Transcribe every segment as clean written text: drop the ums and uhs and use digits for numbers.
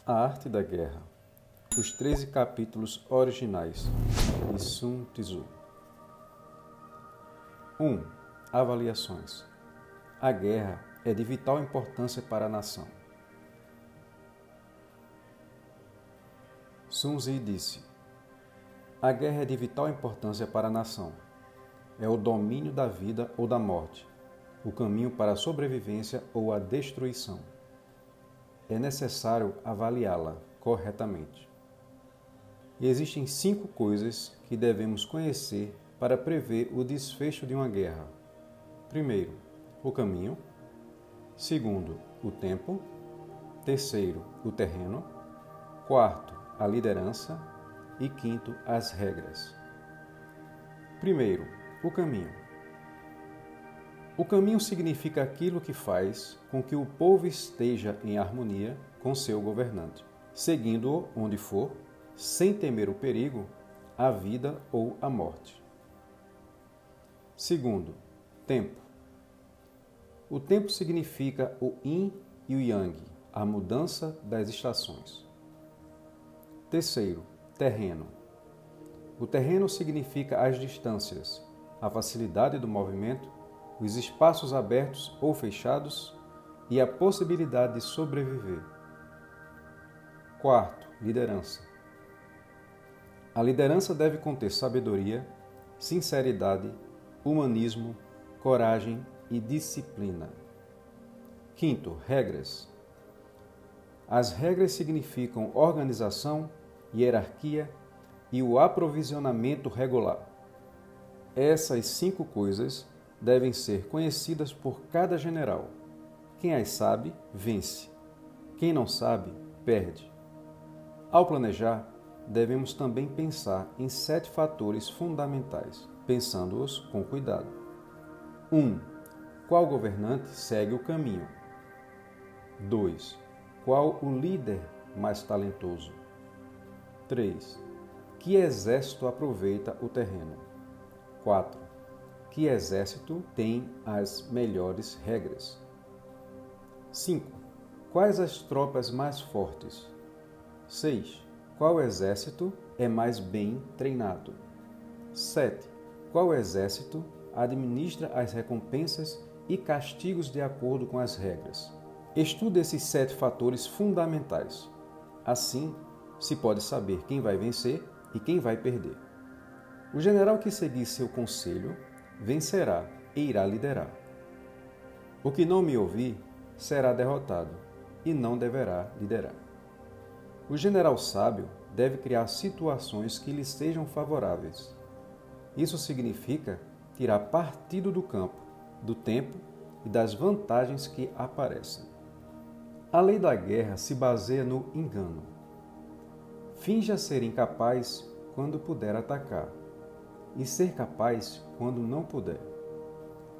A Arte da Guerra. Os 13 capítulos originais de Sun Tzu. 1. Avaliações. A guerra é de vital importância para a nação. Sun Tzu disse: a guerra é de vital importância para a nação. É o domínio da vida ou da morte, o caminho para a sobrevivência ou a destruição. É necessário avaliá-la corretamente. E existem 5 coisas que devemos conhecer para prever o desfecho de uma guerra. Primeiro, o caminho. Segundo, o tempo. Terceiro, o terreno. Quarto, a liderança. E quinto, as regras. Primeiro, o caminho. O caminho significa aquilo que faz com que o povo esteja em harmonia com seu governante, seguindo-o onde for, sem temer o perigo, a vida ou a morte. Segundo, tempo. O tempo significa o yin e o yang, a mudança das estações. Terceiro, terreno. O terreno significa as distâncias, a facilidade do movimento, os espaços abertos ou fechados e a possibilidade de sobreviver. Quarto, liderança. A liderança deve conter sabedoria, sinceridade, humanismo, coragem e disciplina. Quinto, regras. As regras significam organização, hierarquia e o aprovisionamento regular. Essas 5 coisas devem ser conhecidas por cada general. Quem as sabe, vence. Quem não sabe, perde. Ao planejar, devemos também pensar em 7 fatores fundamentais, pensando-os com cuidado. 1. Qual governante segue o caminho? 2. Qual o líder mais talentoso? 3. Que exército aproveita o terreno? 4. Que exército tem as melhores regras? 5. Quais as tropas mais fortes? 6. Qual exército é mais bem treinado? 7. Qual exército administra as recompensas e castigos de acordo com as regras? Estude esses 7 fatores fundamentais. Assim, se pode saber quem vai vencer e quem vai perder. O general que seguir seu conselho vencerá e irá liderar. O que não me ouvir será derrotado e não deverá liderar. O general sábio deve criar situações que lhe sejam favoráveis. Isso significa tirar partido do campo, do tempo e das vantagens que aparecem. A lei da guerra se baseia no engano. Finja ser incapaz quando puder atacar, e ser capaz quando não puder.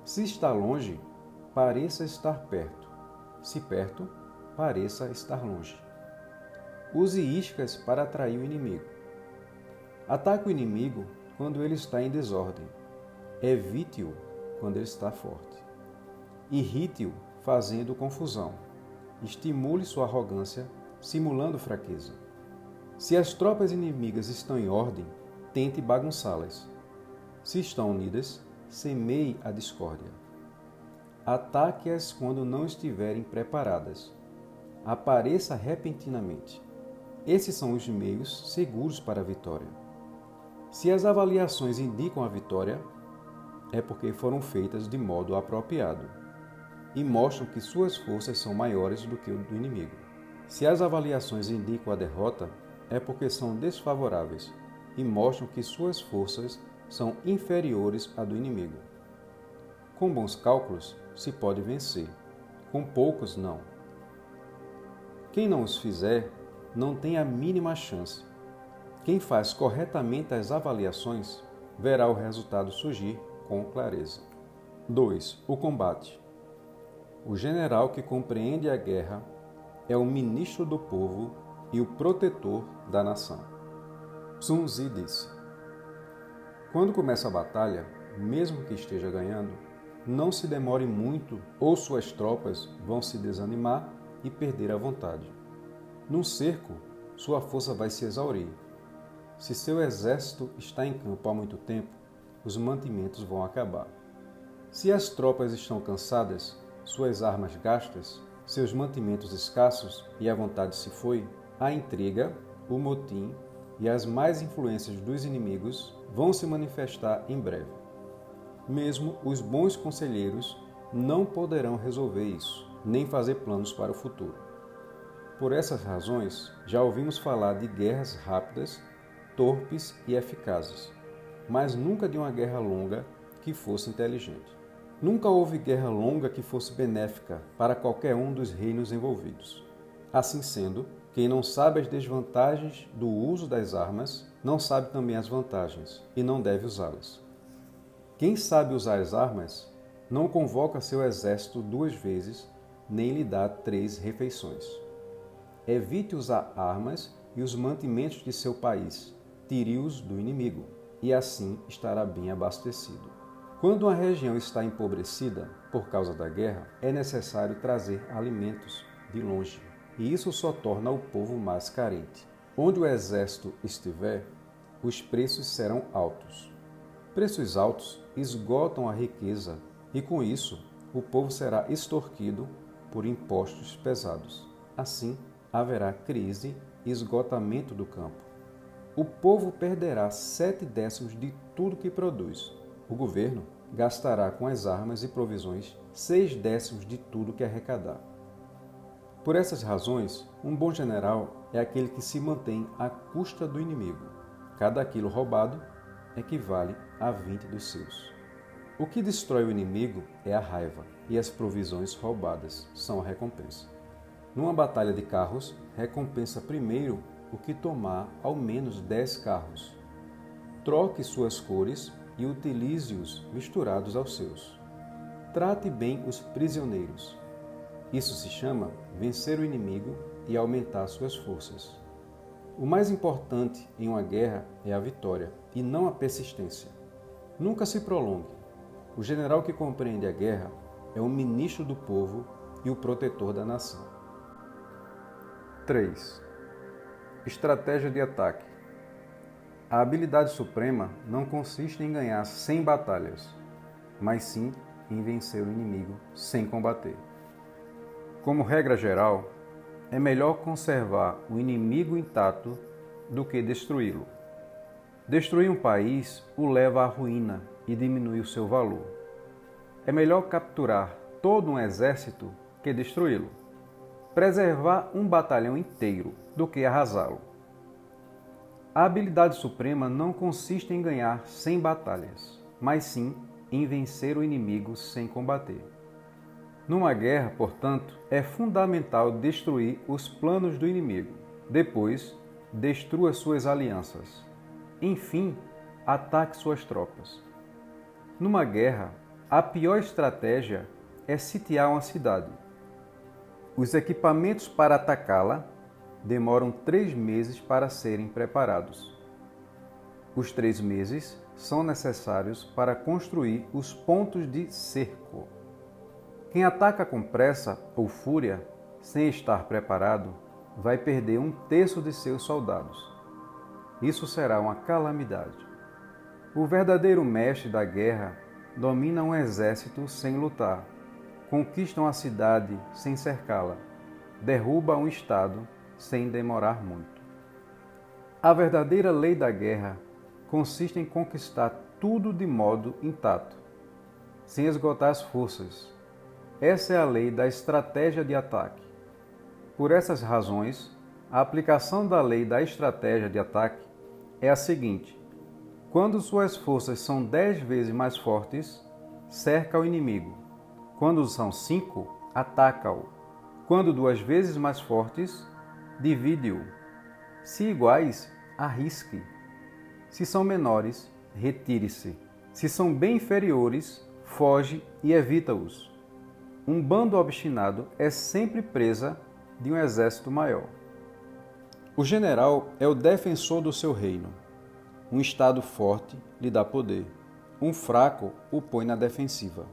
Se está longe, pareça estar perto. Se perto, pareça estar longe. Use iscas para atrair o inimigo. Ataque o inimigo quando ele está em desordem. Evite-o quando ele está forte. Irrite-o fazendo confusão. Estimule sua arrogância, simulando fraqueza. Se as tropas inimigas estão em ordem, tente bagunçá-las. Se estão unidas, semeie a discórdia. Ataque-as quando não estiverem preparadas. Apareça repentinamente. Esses são os meios seguros para a vitória. Se as avaliações indicam a vitória, é porque foram feitas de modo apropriado e mostram que suas forças são maiores do que o do inimigo. Se as avaliações indicam a derrota, é porque são desfavoráveis e mostram que suas forças são inferiores à do inimigo. Com bons cálculos, se pode vencer. Com poucos, não. Quem não os fizer, não tem a mínima chance. Quem faz corretamente as avaliações, verá o resultado surgir com clareza. 2. O combate. O general que compreende a guerra é o ministro do povo e o protetor da nação. Sun Tzu disse: quando começa a batalha, mesmo que esteja ganhando, não se demore muito ou suas tropas vão se desanimar e perder a vontade. Num cerco, sua força vai se exaurir. Se seu exército está em campo há muito tempo, os mantimentos vão acabar. Se as tropas estão cansadas, suas armas gastas, seus mantimentos escassos e a vontade se foi, a intriga, o motim e as más influências dos inimigos vão se manifestar em breve. Mesmo os bons conselheiros não poderão resolver isso, nem fazer planos para o futuro. Por essas razões, já ouvimos falar de guerras rápidas, torpes e eficazes, mas nunca de uma guerra longa que fosse inteligente. Nunca houve guerra longa que fosse benéfica para qualquer um dos reinos envolvidos. Assim sendo, quem não sabe as desvantagens do uso das armas, não sabe também as vantagens, e não deve usá-las. Quem sabe usar as armas, não convoca seu exército 2 vezes, nem lhe dá 3 refeições. Evite usar armas e os mantimentos de seu país, tire-os do inimigo, e assim estará bem abastecido. Quando uma região está empobrecida por causa da guerra, é necessário trazer alimentos de longe, e isso só torna o povo mais carente. Onde o exército estiver, os preços serão altos. Preços altos esgotam a riqueza e, com isso, o povo será extorquido por impostos pesados. Assim, haverá crise e esgotamento do campo. O povo perderá 7/10 de tudo que produz. O governo gastará com as armas e provisões 6/10 de tudo que arrecadar. Por essas razões, um bom general é aquele que se mantém à custa do inimigo. Cada quilo roubado equivale a 20 dos seus. O que destrói o inimigo é a raiva, e as provisões roubadas são a recompensa. Numa batalha de carros, recompensa primeiro o que tomar ao menos 10 carros. Troque suas cores e utilize-os misturados aos seus. Trate bem os prisioneiros. Isso se chama vencer o inimigo e aumentar suas forças. O mais importante em uma guerra é a vitória, e não a persistência. Nunca se prolongue. O general que compreende a guerra é o ministro do povo e o protetor da nação. 3. Estratégia de ataque. A habilidade suprema não consiste em ganhar 100 batalhas, mas sim em vencer o inimigo sem combater. Como regra geral, é melhor conservar o inimigo intacto do que destruí-lo. Destruir um país o leva à ruína e diminui o seu valor. É melhor capturar todo um exército que destruí-lo. Preservar um batalhão inteiro do que arrasá-lo. A habilidade suprema não consiste em ganhar 100 batalhas, mas sim em vencer o inimigo sem combater. Numa guerra, portanto, é fundamental destruir os planos do inimigo. Depois, destrua suas alianças. Enfim, ataque suas tropas. Numa guerra, a pior estratégia é sitiar uma cidade. Os equipamentos para atacá-la demoram 3 meses para serem preparados. Os 3 meses são necessários para construir os pontos de cerco. Quem ataca com pressa ou fúria, sem estar preparado, vai perder 1/3 de seus soldados. Isso será uma calamidade. O verdadeiro mestre da guerra domina um exército sem lutar, conquista uma cidade sem cercá-la, derruba um estado sem demorar muito. A verdadeira lei da guerra consiste em conquistar tudo de modo intacto, sem esgotar as forças. Essa é a lei da estratégia de ataque. Por essas razões, a aplicação da lei da estratégia de ataque é a seguinte: quando suas forças são 10 vezes mais fortes, cerca o inimigo. Quando são 5, ataca-o. Quando 2 vezes mais fortes, divide-o. Se iguais, arrisque. Se são menores, retire-se. Se são bem inferiores, foge e evita-os. Um bando obstinado é sempre presa de um exército maior. O general é o defensor do seu reino. Um estado forte lhe dá poder. Um fraco o põe na defensiva.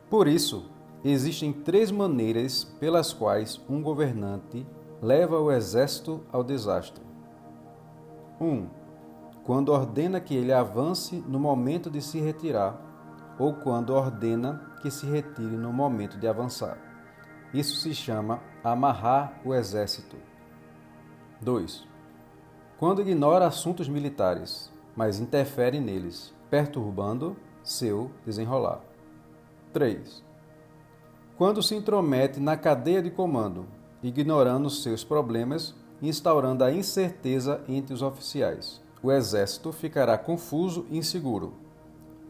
Por isso, existem 3 maneiras pelas quais um governante leva o exército ao desastre. 1. Quando ordena que ele avance no momento de se retirar, ou quando ordena que se retire no momento de avançar. Isso se chama amarrar o exército. 2. Quando ignora assuntos militares, mas interfere neles, perturbando seu desenrolar. 3. Quando se intromete na cadeia de comando, ignorando seus problemas e instaurando a incerteza entre os oficiais. O exército ficará confuso e inseguro.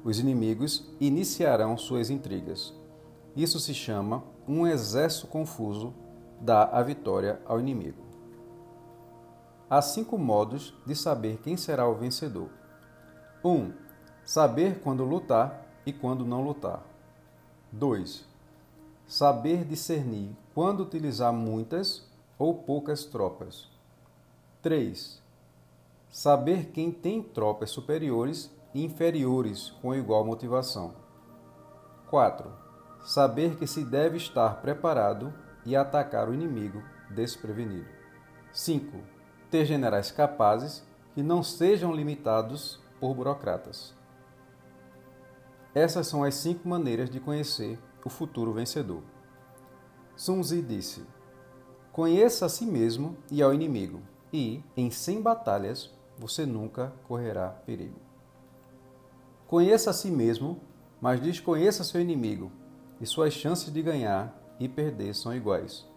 Os inimigos iniciarão suas intrigas. Isso se chama um exército confuso, dá a vitória ao inimigo. Há 5 modos de saber quem será o vencedor. 1. Saber quando lutar e quando não lutar. 2. Saber discernir quando utilizar muitas ou poucas tropas. 3. Saber quem tem tropas superiores e inferiores com igual motivação. 4. Saber que se deve estar preparado e atacar o inimigo desprevenido. 5. Ter generais capazes que não sejam limitados por burocratas. Essas são as 5 maneiras de conhecer o futuro vencedor. Sun Tzu disse: conheça a si mesmo e ao inimigo, e, em 100 batalhas, você nunca correrá perigo. Conheça a si mesmo, mas desconheça seu inimigo, e suas chances de ganhar e perder são iguais.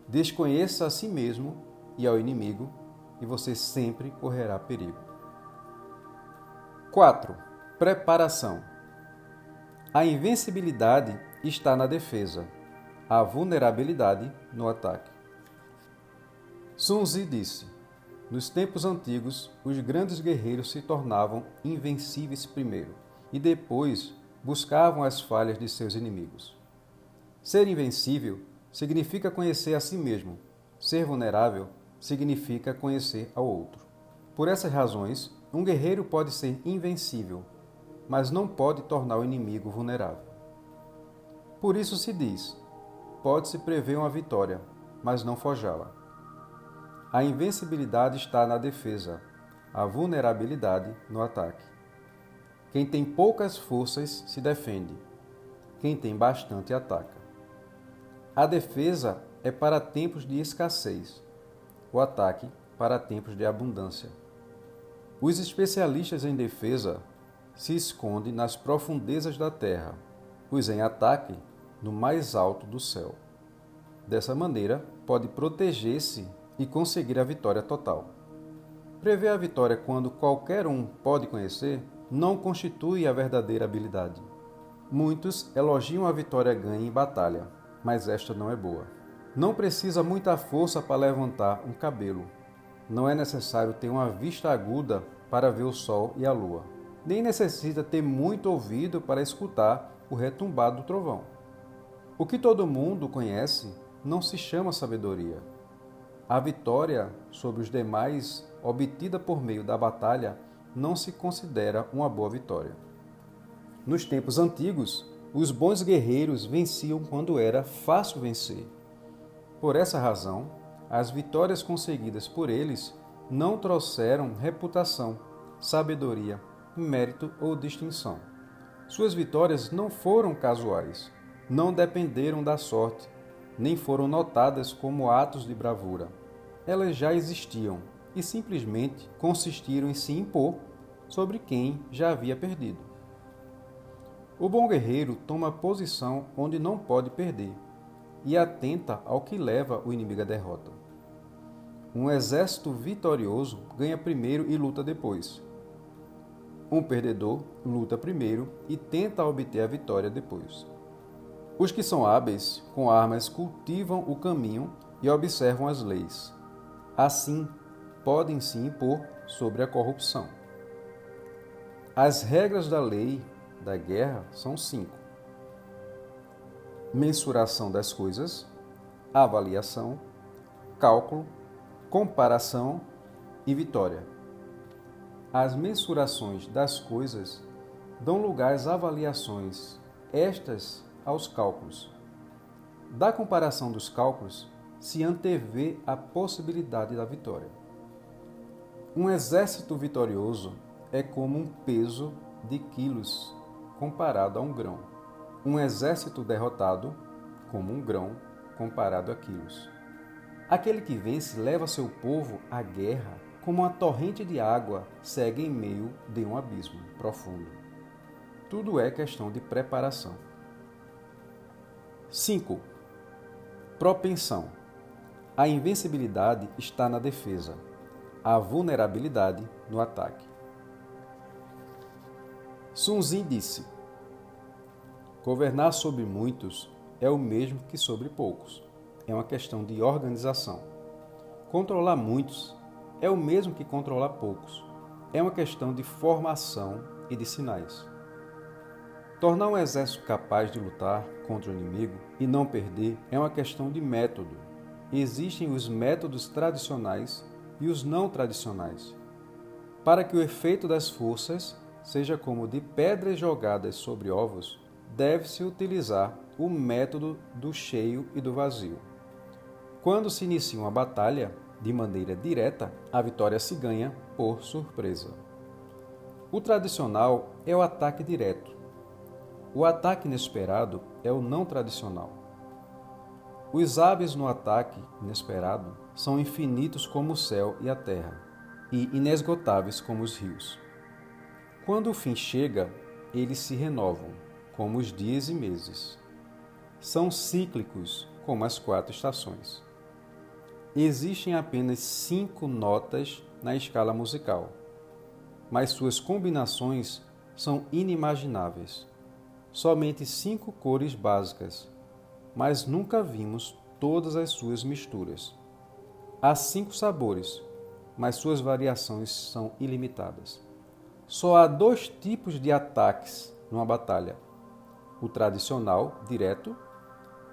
Desconheça a si mesmo e ao inimigo, e você sempre correrá perigo. 4. Preparação. A invencibilidade está na defesa, a vulnerabilidade no ataque. Sun Tzu disse: nos tempos antigos, os grandes guerreiros se tornavam invencíveis primeiro e depois buscavam as falhas de seus inimigos. Ser invencível significa conhecer a si mesmo. Ser vulnerável significa conhecer ao outro. Por essas razões, um guerreiro pode ser invencível, mas não pode tornar o inimigo vulnerável. Por isso se diz: pode-se prever uma vitória, mas não forjá-la. A invencibilidade está na defesa, a vulnerabilidade no ataque. Quem tem poucas forças se defende, quem tem bastante ataca. A defesa é para tempos de escassez, o ataque para tempos de abundância. Os especialistas em defesa se escondem nas profundezas da terra, os em ataque no mais alto do céu. Dessa maneira, pode proteger-se e conseguir a vitória total. Prever a vitória quando qualquer um pode conhecer não constitui a verdadeira habilidade. Muitos elogiam a vitória ganha em batalha, mas esta não é boa. Não precisa muita força para levantar um cabelo. Não é necessário ter uma vista aguda para ver o sol e a lua. Nem necessita ter muito ouvido para escutar o retumbar do trovão. O que todo mundo conhece não se chama sabedoria. A vitória sobre os demais, obtida por meio da batalha, não se considera uma boa vitória. Nos tempos antigos, os bons guerreiros venciam quando era fácil vencer. Por essa razão, as vitórias conseguidas por eles não trouxeram reputação, sabedoria, mérito ou distinção. Suas vitórias não foram casuais, não dependeram da sorte, nem foram notadas como atos de bravura. Elas já existiam e simplesmente consistiram em se impor sobre quem já havia perdido. O bom guerreiro toma posição onde não pode perder e atenta ao que leva o inimigo à derrota. Um exército vitorioso ganha primeiro e luta depois. Um perdedor luta primeiro e tenta obter a vitória depois. Os que são hábeis com armas cultivam o caminho e observam as leis. Assim, podem se impor sobre a corrupção. As regras da lei da guerra são 5: mensuração das coisas, avaliação, cálculo, comparação e vitória. As mensurações das coisas dão lugar às avaliações, estas aos cálculos. Da comparação dos cálculos se antevê a possibilidade da vitória. Um exército vitorioso é como um peso de quilos comparado a um grão. Um exército derrotado, como um grão comparado a quilos. Aquele que vence leva seu povo à guerra como uma torrente de água segue em meio de um abismo profundo. Tudo é questão de preparação. 5. Propensão. A invencibilidade está na defesa, a vulnerabilidade no ataque. Sun Tzu disse: governar sobre muitos é o mesmo que sobre poucos. É uma questão de organização. Controlar muitos é o mesmo que controlar poucos. É uma questão de formação e de sinais. Tornar um exército capaz de lutar contra o inimigo e não perder é uma questão de método. Existem os métodos tradicionais e os não tradicionais. Para que o efeito das forças seja como de pedras jogadas sobre ovos, deve-se utilizar o método do cheio e do vazio. Quando se inicia uma batalha, de maneira direta, a vitória se ganha por surpresa. O tradicional é o ataque direto. O ataque inesperado é o não tradicional. Os hábeis no ataque inesperado são infinitos como o céu e a terra, e inesgotáveis como os rios. Quando o fim chega, eles se renovam, como os dias e meses. São cíclicos, como as 4 estações. Existem apenas 5 notas na escala musical, mas suas combinações são inimagináveis. Somente 5 cores básicas, mas nunca vimos todas as suas misturas. Há 5 sabores, mas suas variações são ilimitadas. Só há 2 tipos de ataques numa batalha: o tradicional, direto,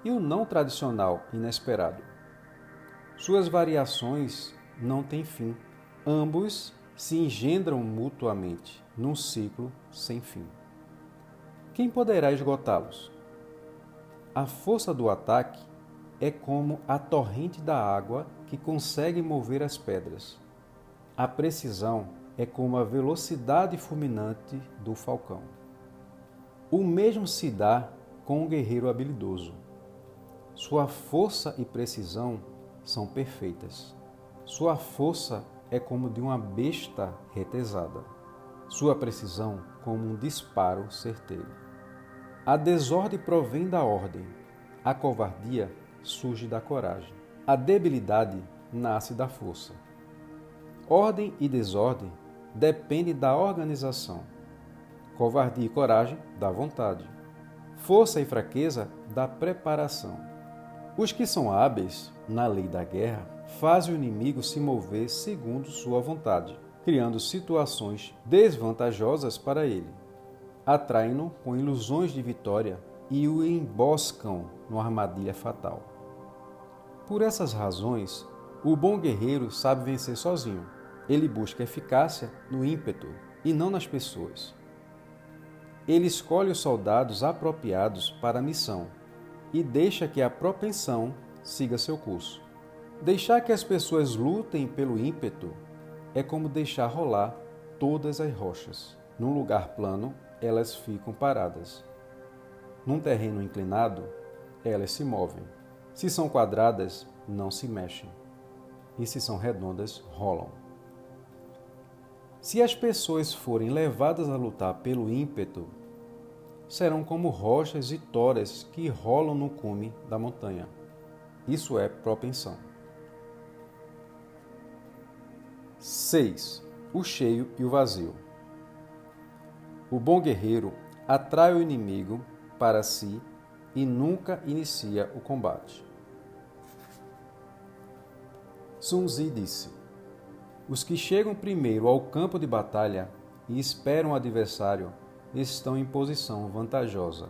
e o não tradicional, inesperado. Suas variações não têm fim. Ambos se engendram mutuamente num ciclo sem fim. Quem poderá esgotá-los? A força do ataque é como a torrente da água que consegue mover as pedras. A precisão é como a velocidade fulminante do falcão. O mesmo se dá com um guerreiro habilidoso. Sua força e precisão são perfeitas. Sua força é como de uma besta retesada. Sua precisão como um disparo certeiro. A desordem provém da ordem. A covardia surge da coragem. A debilidade nasce da força. Ordem e desordem dependem da organização. Covardia e coragem da vontade. Força e fraqueza da preparação. Os que são hábeis na lei da guerra fazem o inimigo se mover segundo sua vontade, criando situações desvantajosas para ele. Atraem-no com ilusões de vitória e o emboscam numa armadilha fatal. Por essas razões, o bom guerreiro sabe vencer sozinho. Ele busca eficácia no ímpeto e não nas pessoas. Ele escolhe os soldados apropriados para a missão e deixa que a propensão siga seu curso. Deixar que as pessoas lutem pelo ímpeto é como deixar rolar todas as rochas. Num lugar plano, elas ficam paradas. Num terreno inclinado, elas se movem. Se são quadradas, não se mexem. E se são redondas, rolam. Se as pessoas forem levadas a lutar pelo ímpeto, serão como rochas e toras que rolam no cume da montanha. Isso é propensão. 6. O cheio e o vazio. O bom guerreiro atrai o inimigo para si e nunca inicia o combate. Sun Tzu disse: os que chegam primeiro ao campo de batalha e esperam o adversário estão em posição vantajosa.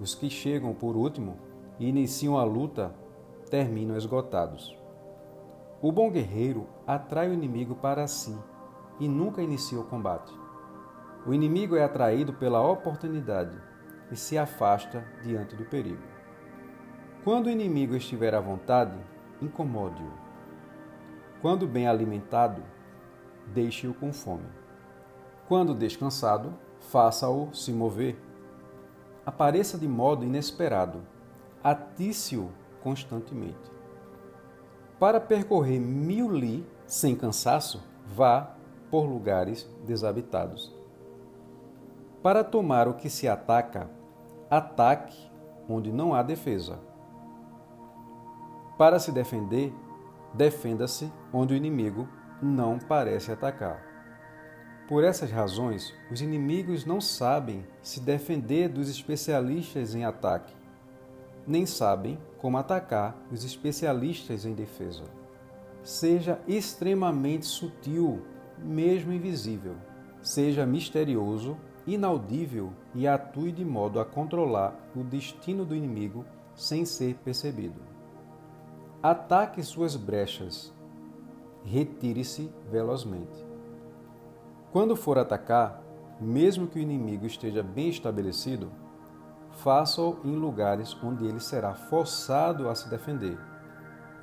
Os que chegam por último e iniciam a luta terminam esgotados. O bom guerreiro atrai o inimigo para si e nunca inicia o combate. O inimigo é atraído pela oportunidade e se afasta diante do perigo. Quando o inimigo estiver à vontade, incomode-o. Quando bem alimentado, deixe-o com fome. Quando descansado, faça-o se mover. Apareça de modo inesperado, atice-o constantemente. Para percorrer 1000 li sem cansaço, vá por lugares desabitados. Para tomar o que se ataca, ataque onde não há defesa. Para se defender, defenda-se onde o inimigo não parece atacar. Por essas razões, os inimigos não sabem se defender dos especialistas em ataque, nem sabem como atacar os especialistas em defesa. Seja extremamente sutil, mesmo invisível. Seja misterioso, inaudível e atue de modo a controlar o destino do inimigo sem ser percebido. Ataque suas brechas. Retire-se velozmente. Quando for atacar, mesmo que o inimigo esteja bem estabelecido, faça-o em lugares onde ele será forçado a se defender.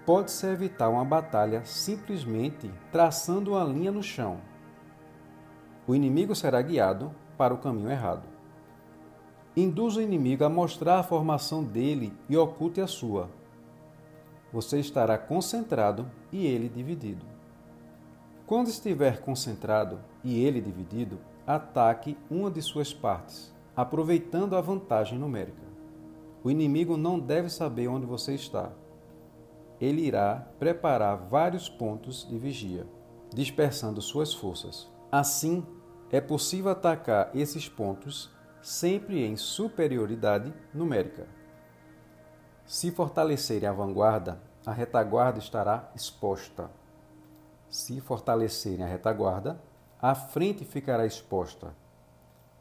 Pode-se evitar uma batalha simplesmente traçando uma linha no chão. O inimigo será guiado para o caminho errado. Induza o inimigo a mostrar a formação dele e oculte a sua. Você estará concentrado e ele dividido. Quando estiver concentrado e ele dividido, ataque uma de suas partes, aproveitando a vantagem numérica. O inimigo não deve saber onde você está. Ele irá preparar vários pontos de vigia, dispersando suas forças. Assim, é possível atacar esses pontos sempre em superioridade numérica. Se fortalecerem a vanguarda, a retaguarda estará exposta. Se fortalecerem a retaguarda, a frente ficará exposta.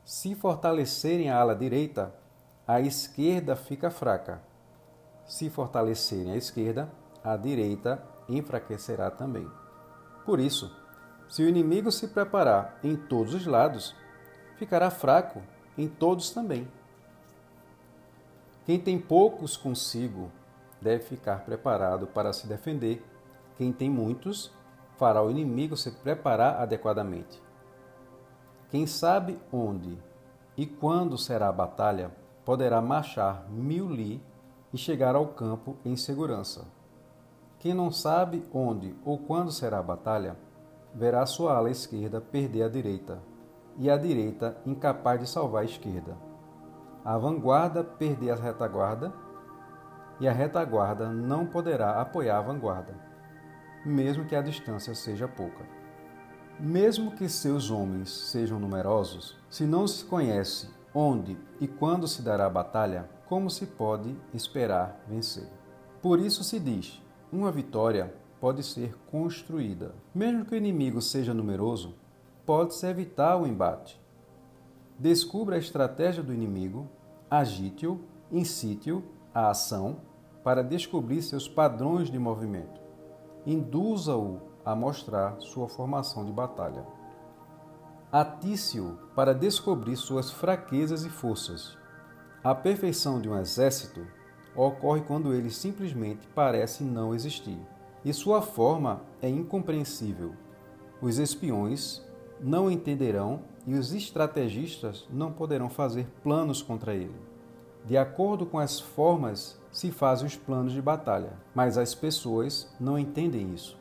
Se fortalecerem a ala direita, a esquerda fica fraca. Se fortalecerem a esquerda, a direita enfraquecerá também. Por isso, se o inimigo se preparar em todos os lados, ficará fraco em todos também. Quem tem poucos consigo deve ficar preparado para se defender. Quem tem muitos fará o inimigo se preparar adequadamente. Quem sabe onde e quando será a batalha, poderá marchar 1000 li e chegar ao campo em segurança. Quem não sabe onde ou quando será a batalha, verá sua ala esquerda perder a direita, e a direita incapaz de salvar a esquerda. A vanguarda perder a retaguarda, e a retaguarda não poderá apoiar a vanguarda, mesmo que a distância seja pouca. Mesmo que seus homens sejam numerosos, se não se conhece onde e quando se dará a batalha, como se pode esperar vencer? Por isso se diz, uma vitória pode ser construída. Mesmo que o inimigo seja numeroso, pode-se evitar o embate. Descubra a estratégia do inimigo, agite-o, incite-o à ação para descobrir seus padrões de movimento. Induza-o a mostrar sua formação de batalha. Atice-o para descobrir suas fraquezas e forças. A perfeição de um exército ocorre quando ele simplesmente parece não existir, e sua forma é incompreensível. Os espiões não entenderão e os estrategistas não poderão fazer planos contra ele. De acordo com as formas se fazem os planos de batalha, mas as pessoas não entendem isso.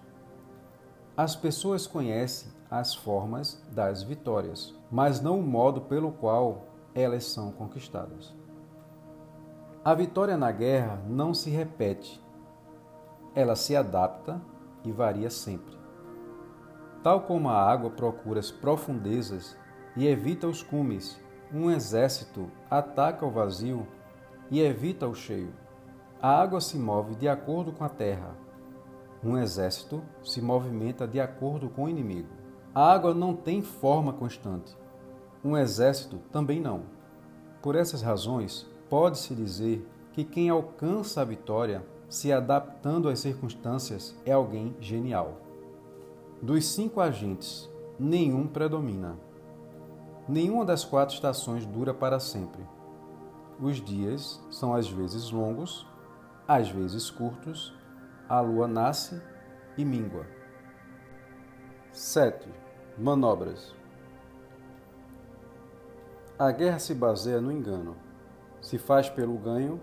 As pessoas conhecem as formas das vitórias, mas não o modo pelo qual elas são conquistadas. A vitória na guerra não se repete. Ela se adapta e varia sempre. Tal como a água procura as profundezas e evita os cumes, um exército ataca o vazio e evita o cheio. A água se move de acordo com a terra. Um exército se movimenta de acordo com o inimigo. A água não tem forma constante. Um exército também não. Por essas razões, pode-se dizer que quem alcança a vitória, se adaptando às circunstâncias, é alguém genial. Dos 5 agentes, nenhum predomina. Nenhuma das 4 estações dura para sempre. Os dias são às vezes longos, às vezes curtos, a lua nasce e mingua. 7. Manobras. A guerra se baseia no engano, se faz pelo ganho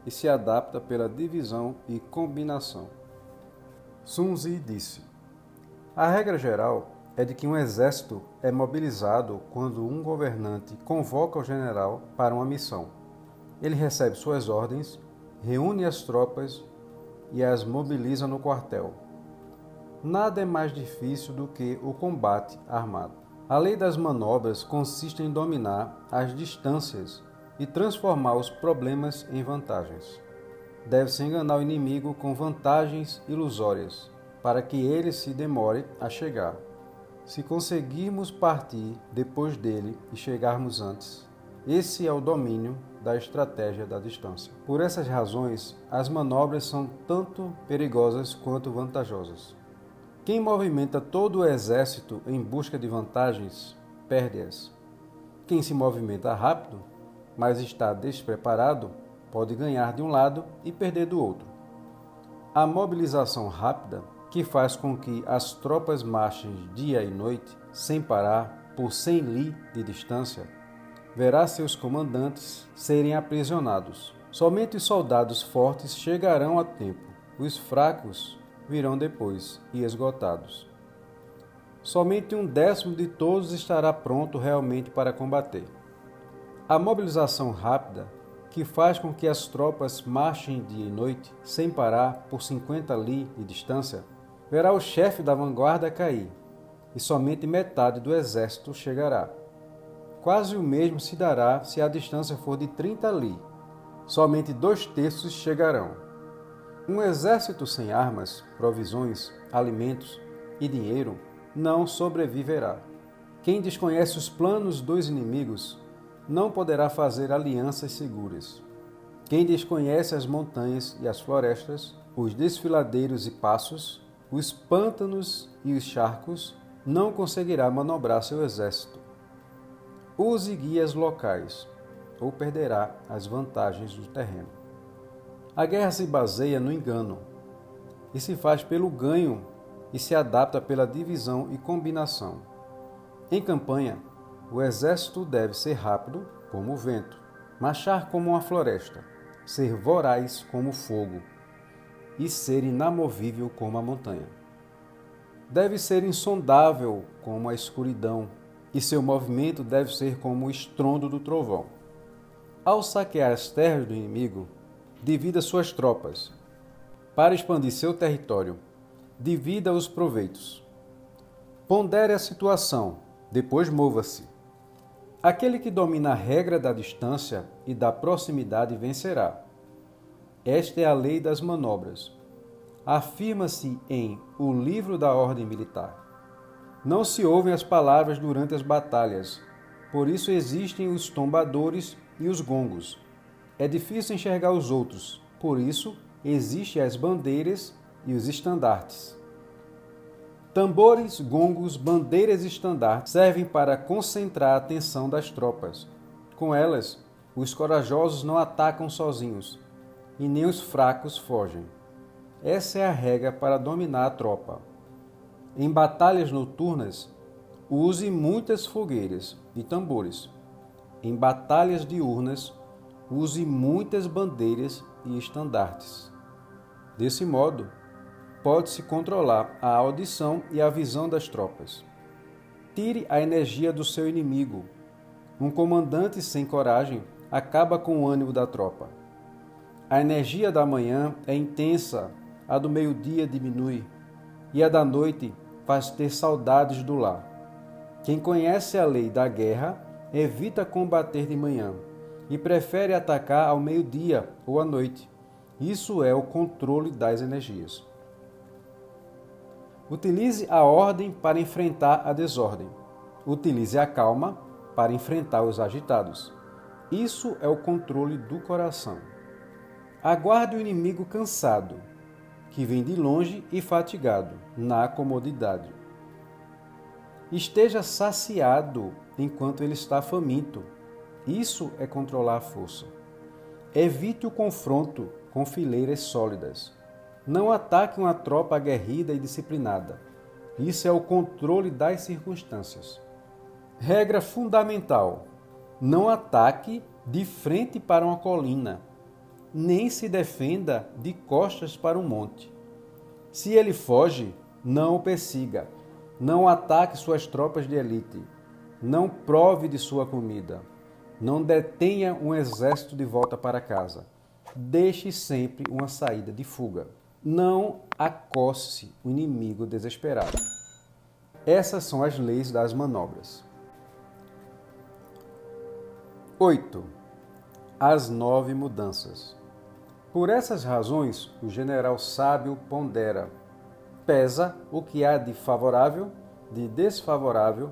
e se adapta pela divisão e combinação. Sun Tzu disse: a regra geral é de que um exército é mobilizado quando um governante convoca o general para uma missão. Ele recebe suas ordens, reúne as tropas e as mobiliza no quartel. Nada é mais difícil do que o combate armado. A lei das manobras consiste em dominar as distâncias e transformar os problemas em vantagens. Deve-se enganar o inimigo com vantagens ilusórias, para que ele se demore a chegar. Se conseguirmos partir depois dele e chegarmos antes, esse é o domínio da estratégia da distância. Por essas razões, as manobras são tanto perigosas quanto vantajosas. Quem movimenta todo o exército em busca de vantagens, perde-as. Quem se movimenta rápido, mas está despreparado, pode ganhar de um lado e perder do outro. A mobilização rápida, que faz com que as tropas marchem dia e noite, sem parar, por 100 li de distância, verá seus comandantes serem aprisionados. Somente os soldados fortes chegarão a tempo, os fracos virão depois e esgotados. Somente 1/10 de todos estará pronto realmente para combater. A mobilização rápida, que faz com que as tropas marchem dia e noite, sem parar, por 50 li de distância, verá o chefe da vanguarda cair, e somente metade do exército chegará. Quase o mesmo se dará se a distância for de 30 li. Somente 2/3 chegarão. Um exército sem armas, provisões, alimentos e dinheiro não sobreviverá. Quem desconhece os planos dos inimigos não poderá fazer alianças seguras. Quem desconhece as montanhas e as florestas, os desfiladeiros e passos, os pântanos e os charcos, não conseguirá manobrar seu exército. Use guias locais, ou perderá as vantagens do terreno. A guerra se baseia no engano, e se faz pelo ganho e se adapta pela divisão e combinação. Em campanha, o exército deve ser rápido como o vento, marchar como uma floresta, ser voraz como o fogo e ser inamovível como a montanha. Deve ser insondável como a escuridão e seu movimento deve ser como o estrondo do trovão. Ao saquear as terras do inimigo, divida suas tropas. Para expandir seu território, divida os proveitos. Pondere a situação, depois mova-se. Aquele que domina a regra da distância e da proximidade vencerá. Esta é a lei das manobras. Afirma-se em O Livro da Ordem Militar. Não se ouvem as palavras durante as batalhas, por isso existem os tombadores e os gongos. É difícil enxergar os outros, por isso existem as bandeiras e os estandartes. Tambores, gongos, bandeiras e estandartes servem para concentrar a atenção das tropas. Com elas, os corajosos não atacam sozinhos, e nem os fracos fogem. Essa é a regra para dominar a tropa. Em batalhas noturnas, use muitas fogueiras e tambores. Em batalhas diurnas, use muitas bandeiras e estandartes. Desse modo, pode-se controlar a audição e a visão das tropas. Tire a energia do seu inimigo. Um comandante sem coragem acaba com o ânimo da tropa. A energia da manhã é intensa, a do meio-dia diminui, e a da noite faz ter saudades do lar. Quem conhece a lei da guerra evita combater de manhã e prefere atacar ao meio-dia ou à noite. Isso é o controle das energias. Utilize a ordem para enfrentar a desordem. Utilize a calma para enfrentar os agitados. Isso é o controle do coração. Aguarde o inimigo cansado, que vem de longe e fatigado, na comodidade. Esteja saciado enquanto ele está faminto. Isso é controlar a força. Evite o confronto com fileiras sólidas. Não ataque uma tropa aguerrida e disciplinada. Isso é o controle das circunstâncias. Regra fundamental: não ataque de frente para uma colina, nem se defenda de costas para um monte. Se ele foge, não o persiga. Não ataque suas tropas de elite. Não prove de sua comida. Não detenha um exército de volta para casa. Deixe sempre uma saída de fuga. Não acosse o inimigo desesperado. Essas são as leis das manobras. 8. As 9 mudanças. Por essas razões, o general sábio pondera, pesa o que há de favorável, de desfavorável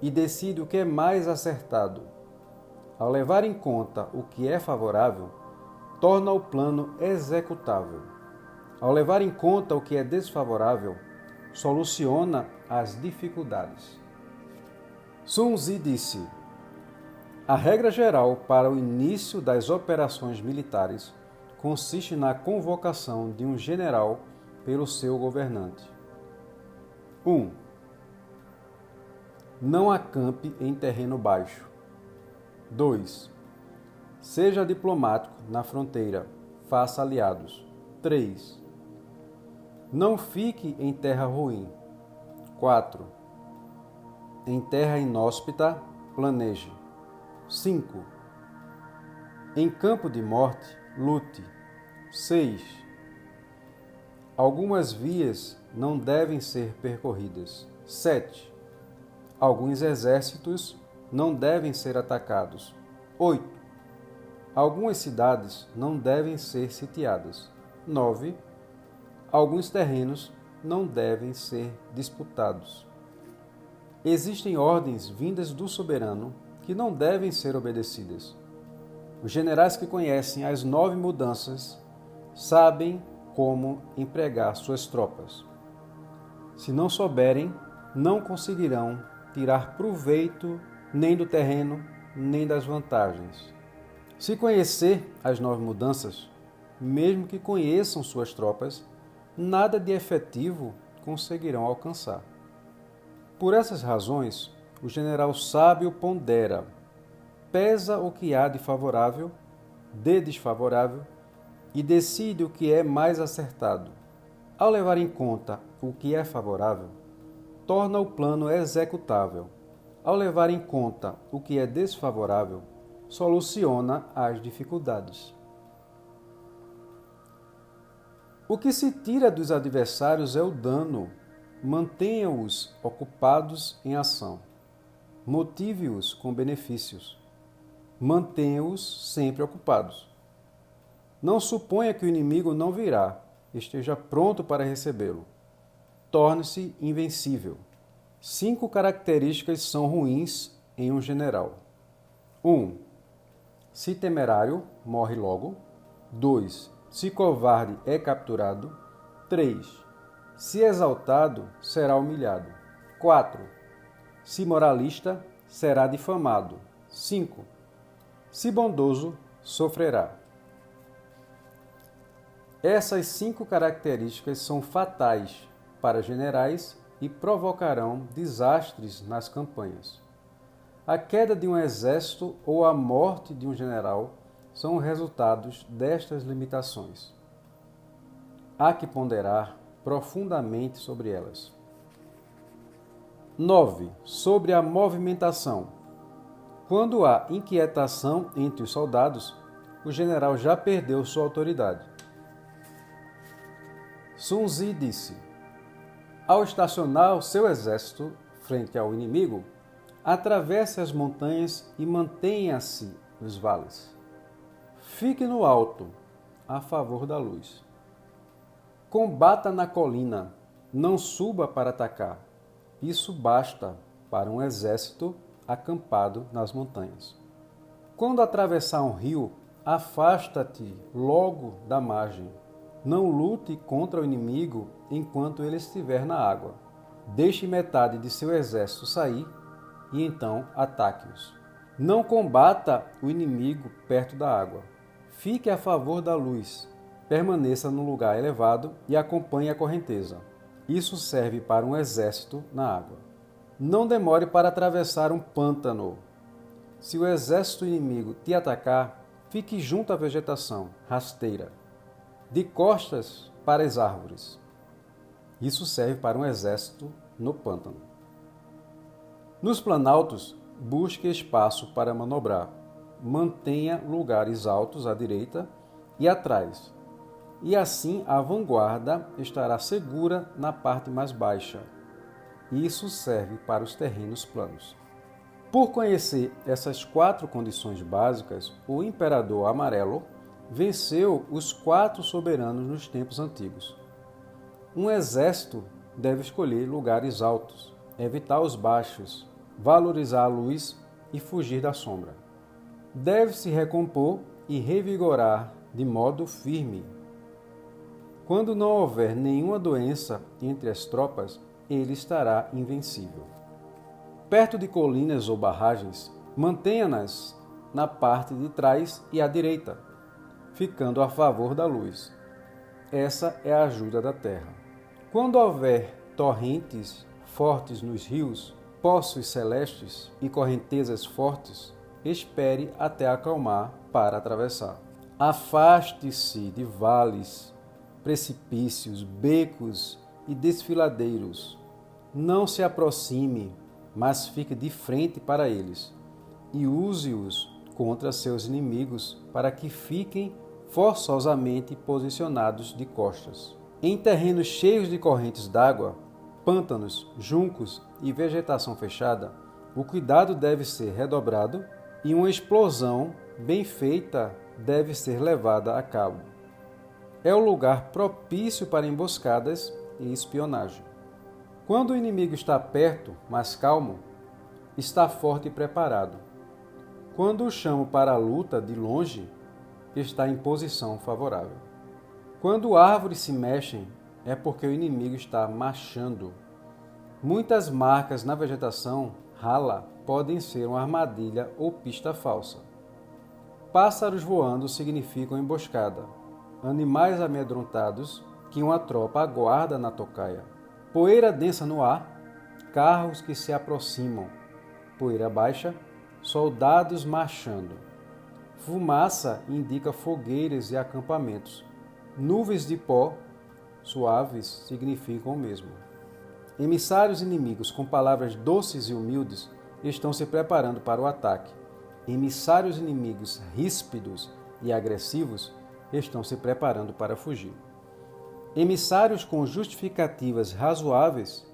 e decide o que é mais acertado. Ao levar em conta o que é favorável, torna o plano executável. Ao levar em conta o que é desfavorável, soluciona as dificuldades. Sun Tzu disse: a regra geral para o início das operações militares consiste na convocação de um general pelo seu governante. 1. Não acampe em terreno baixo. 2. Seja diplomático na fronteira, faça aliados. 3. Não fique em terra ruim. 4. Em terra inóspita, planeje. 5. Em campo de morte, lute. 6. Algumas vias não devem ser percorridas. 7. Alguns exércitos não devem ser atacados. 8. Algumas cidades não devem ser sitiadas. 9. Alguns terrenos não devem ser disputados. Existem ordens vindas do soberano que não devem ser obedecidas. Os generais que conhecem as 9 mudanças sabem como empregar suas tropas. Se não souberem, não conseguirão tirar proveito nem do terreno, nem das vantagens. Se conhecer as 9 mudanças, mesmo que conheçam suas tropas, nada de efetivo conseguirão alcançar. Por essas razões, o general sábio pondera, pesa o que há de favorável, de desfavorável e decide o que é mais acertado. Ao levar em conta o que é favorável, torna o plano executável. Ao levar em conta o que é desfavorável, soluciona as dificuldades. O que se tira dos adversários é o dano. Mantenha-os ocupados em ação. Motive-os com benefícios. Mantenha-os sempre ocupados. Não suponha que o inimigo não virá. Esteja pronto para recebê-lo. Torne-se invencível. 5 características são ruins em um general. 1. Se temerário, morre logo. 2. Se covarde, é capturado. 3. Se exaltado, será humilhado. 4. Se moralista, será difamado. 5. Se bondoso, sofrerá. Essas 5 características são fatais para generais e provocarão desastres nas campanhas. A queda de um exército ou a morte de um general são resultados destas limitações. Há que ponderar profundamente sobre elas. 9. Sobre a movimentação. Quando há inquietação entre os soldados, o general já perdeu sua autoridade. Sun Tzu disse: ao estacionar o seu exército frente ao inimigo, atravesse as montanhas e mantenha-se nos vales. Fique no alto, a favor da luz. Combata na colina, não suba para atacar. Isso basta para um exército acampado nas montanhas. Quando atravessar um rio, afasta-te logo da margem. Não lute contra o inimigo enquanto ele estiver na água. Deixe metade de seu exército sair e então ataque-os. Não combata o inimigo perto da água. Fique a favor da luz. permaneça num lugar elevado e acompanhe a correnteza. Isso serve para um exército na água. Não demore para atravessar um pântano. Se o exército inimigo te atacar, fique junto à vegetação rasteira, de costas para as árvores. Isso serve para um exército no pântano. Nos planaltos, busque espaço para manobrar. Mantenha lugares altos à direita e atrás, e assim a vanguarda estará segura na parte mais baixa. Isso serve para os terrenos planos. Por conhecer essas 4 condições básicas, o Imperador Amarelo venceu os 4 soberanos nos tempos antigos. Um exército deve escolher lugares altos, evitar os baixos, valorizar a luz e fugir da sombra. Deve se recompor e revigorar de modo firme. Quando não houver nenhuma doença entre as tropas, ele estará invencível. Perto de colinas ou barragens, mantenha-nas na parte de trás e à direita, ficando a favor da luz. Essa é a ajuda da terra. Quando houver torrentes fortes nos rios, poços celestes e correntezas fortes, espere até acalmar para atravessar. Afaste-se de vales, precipícios, becos e desfiladeiros. Não se aproxime, mas fique de frente para eles, e use-os contra seus inimigos para que fiquem forçosamente posicionados de costas. Em terrenos cheios de correntes d'água, pântanos, juncos e vegetação fechada, o cuidado deve ser redobrado e uma explosão bem feita deve ser levada a cabo. É o lugar propício para emboscadas e espionagem. Quando o inimigo está perto, mas calmo, está forte e preparado. Quando o chamo para a luta de longe, está em posição favorável. Quando árvores se mexem, é porque o inimigo está marchando. Muitas marcas na vegetação rala podem ser uma armadilha ou pista falsa. Pássaros voando significam emboscada. Animais amedrontados que uma tropa aguarda na tocaia. Poeira densa no ar, carros que se aproximam. Poeira baixa, soldados marchando. Fumaça indica fogueiras e acampamentos. Nuvens de pó suaves significam o mesmo. Emissários inimigos com palavras doces e humildes estão se preparando para o ataque. Emissários inimigos ríspidos e agressivos estão se preparando para fugir. Emissários com justificativas razoáveis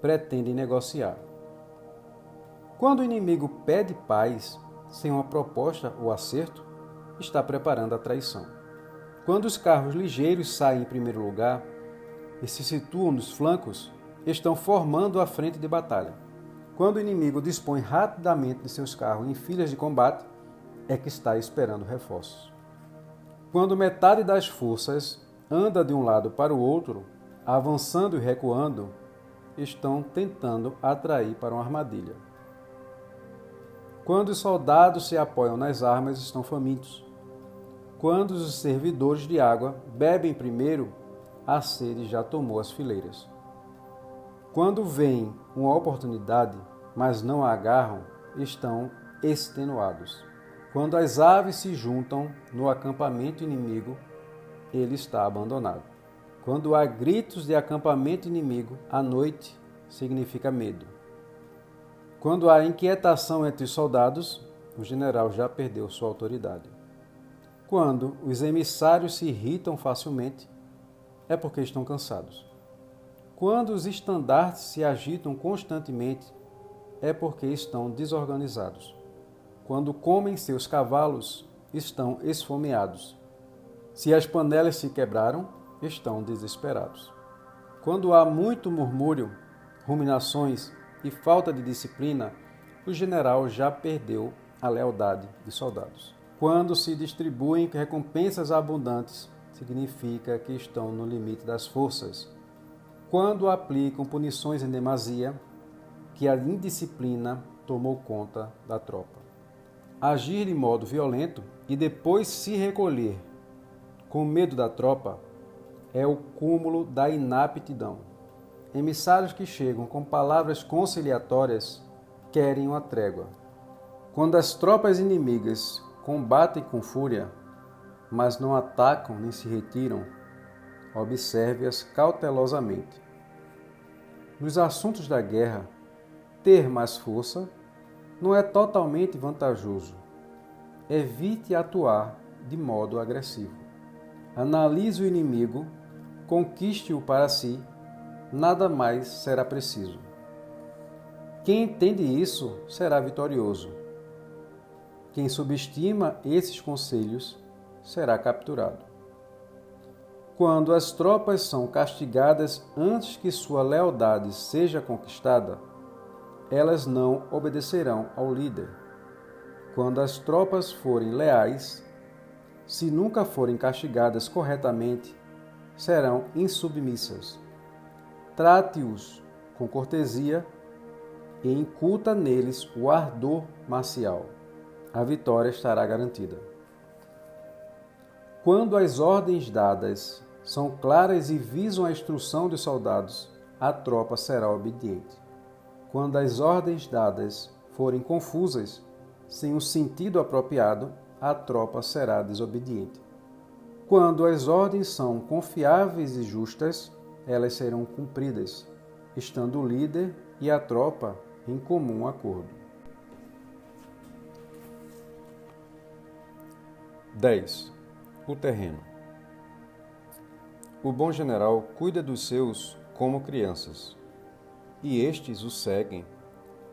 pretendem negociar. Quando o inimigo pede paz, sem uma proposta ou acerto, está preparando a traição. Quando os carros ligeiros saem em primeiro lugar e se situam nos flancos, estão formando a frente de batalha. Quando o inimigo dispõe rapidamente de seus carros em filas de combate, é que está esperando reforços. Quando metade das forças anda de um lado para o outro, avançando e recuando, estão tentando atrair para uma armadilha. Quando os soldados se apoiam nas armas, estão famintos. Quando os servidores de água bebem primeiro, a sede já tomou as fileiras. Quando veem uma oportunidade, mas não a agarram, estão extenuados. Quando as aves se juntam no acampamento inimigo, ele está abandonado. Quando há gritos de acampamento inimigo, à noite significa medo. Quando há inquietação entre os soldados, o general já perdeu sua autoridade. Quando os emissários se irritam facilmente, é porque estão cansados. Quando os estandartes se agitam constantemente, é porque estão desorganizados. Quando comem seus cavalos, estão esfomeados. Se as panelas se quebraram, estão desesperados. Quando há muito murmúrio, ruminações e falta de disciplina, o general já perdeu a lealdade dos soldados. Quando se distribuem recompensas abundantes, significa que estão no limite das forças. Quando aplicam punições em demasia, que a indisciplina tomou conta da tropa. Agir de modo violento e depois se recolher com medo da tropa é o cúmulo da inaptidão. Emissários que chegam com palavras conciliatórias querem uma trégua. Quando as tropas inimigas combatem com fúria, mas não atacam nem se retiram, observe-as cautelosamente. Nos assuntos da guerra, ter mais força não é totalmente vantajoso. Evite atuar de modo agressivo. Analise o inimigo, conquiste-o para si, nada mais será preciso. Quem entende isso será vitorioso. Quem subestima esses conselhos será capturado. Quando as tropas são castigadas antes que sua lealdade seja conquistada, elas não obedecerão ao líder. Quando as tropas forem leais, se nunca forem castigadas corretamente, serão insubmissas. Trate-os com cortesia e incuta neles o ardor marcial. A vitória estará garantida. Quando as ordens dadas são claras e visam a instrução dos soldados, a tropa será obediente. Quando as ordens dadas forem confusas, sem um sentido apropriado, a tropa será desobediente. Quando as ordens são confiáveis e justas, elas serão cumpridas, estando o líder e a tropa em comum acordo. 10. O terreno. O bom general cuida dos seus como crianças, e estes o seguem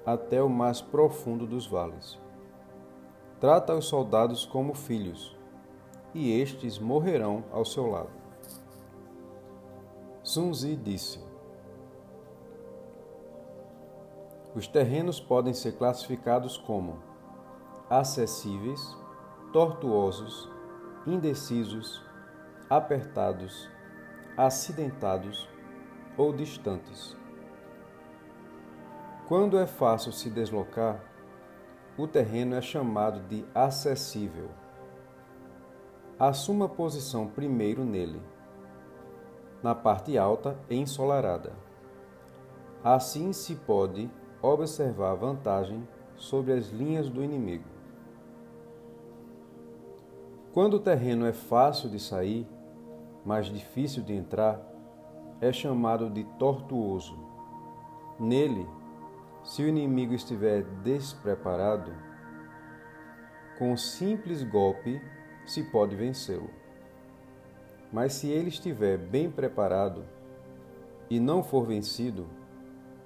até o mais profundo dos vales. Trata os soldados como filhos, e estes morrerão ao seu lado. Sun Tzu disse: os terrenos podem ser classificados como acessíveis, tortuosos, indecisos, apertados, acidentados ou distantes. Quando é fácil se deslocar, o terreno é chamado de acessível. Assuma a posição primeiro nele, na parte alta e ensolarada. Assim se pode observar a vantagem sobre as linhas do inimigo. Quando o terreno é fácil de sair, mas difícil de entrar, é chamado de tortuoso. Nele, se o inimigo estiver despreparado, com um simples golpe se pode vencê-lo. Mas se ele estiver bem preparado e não for vencido,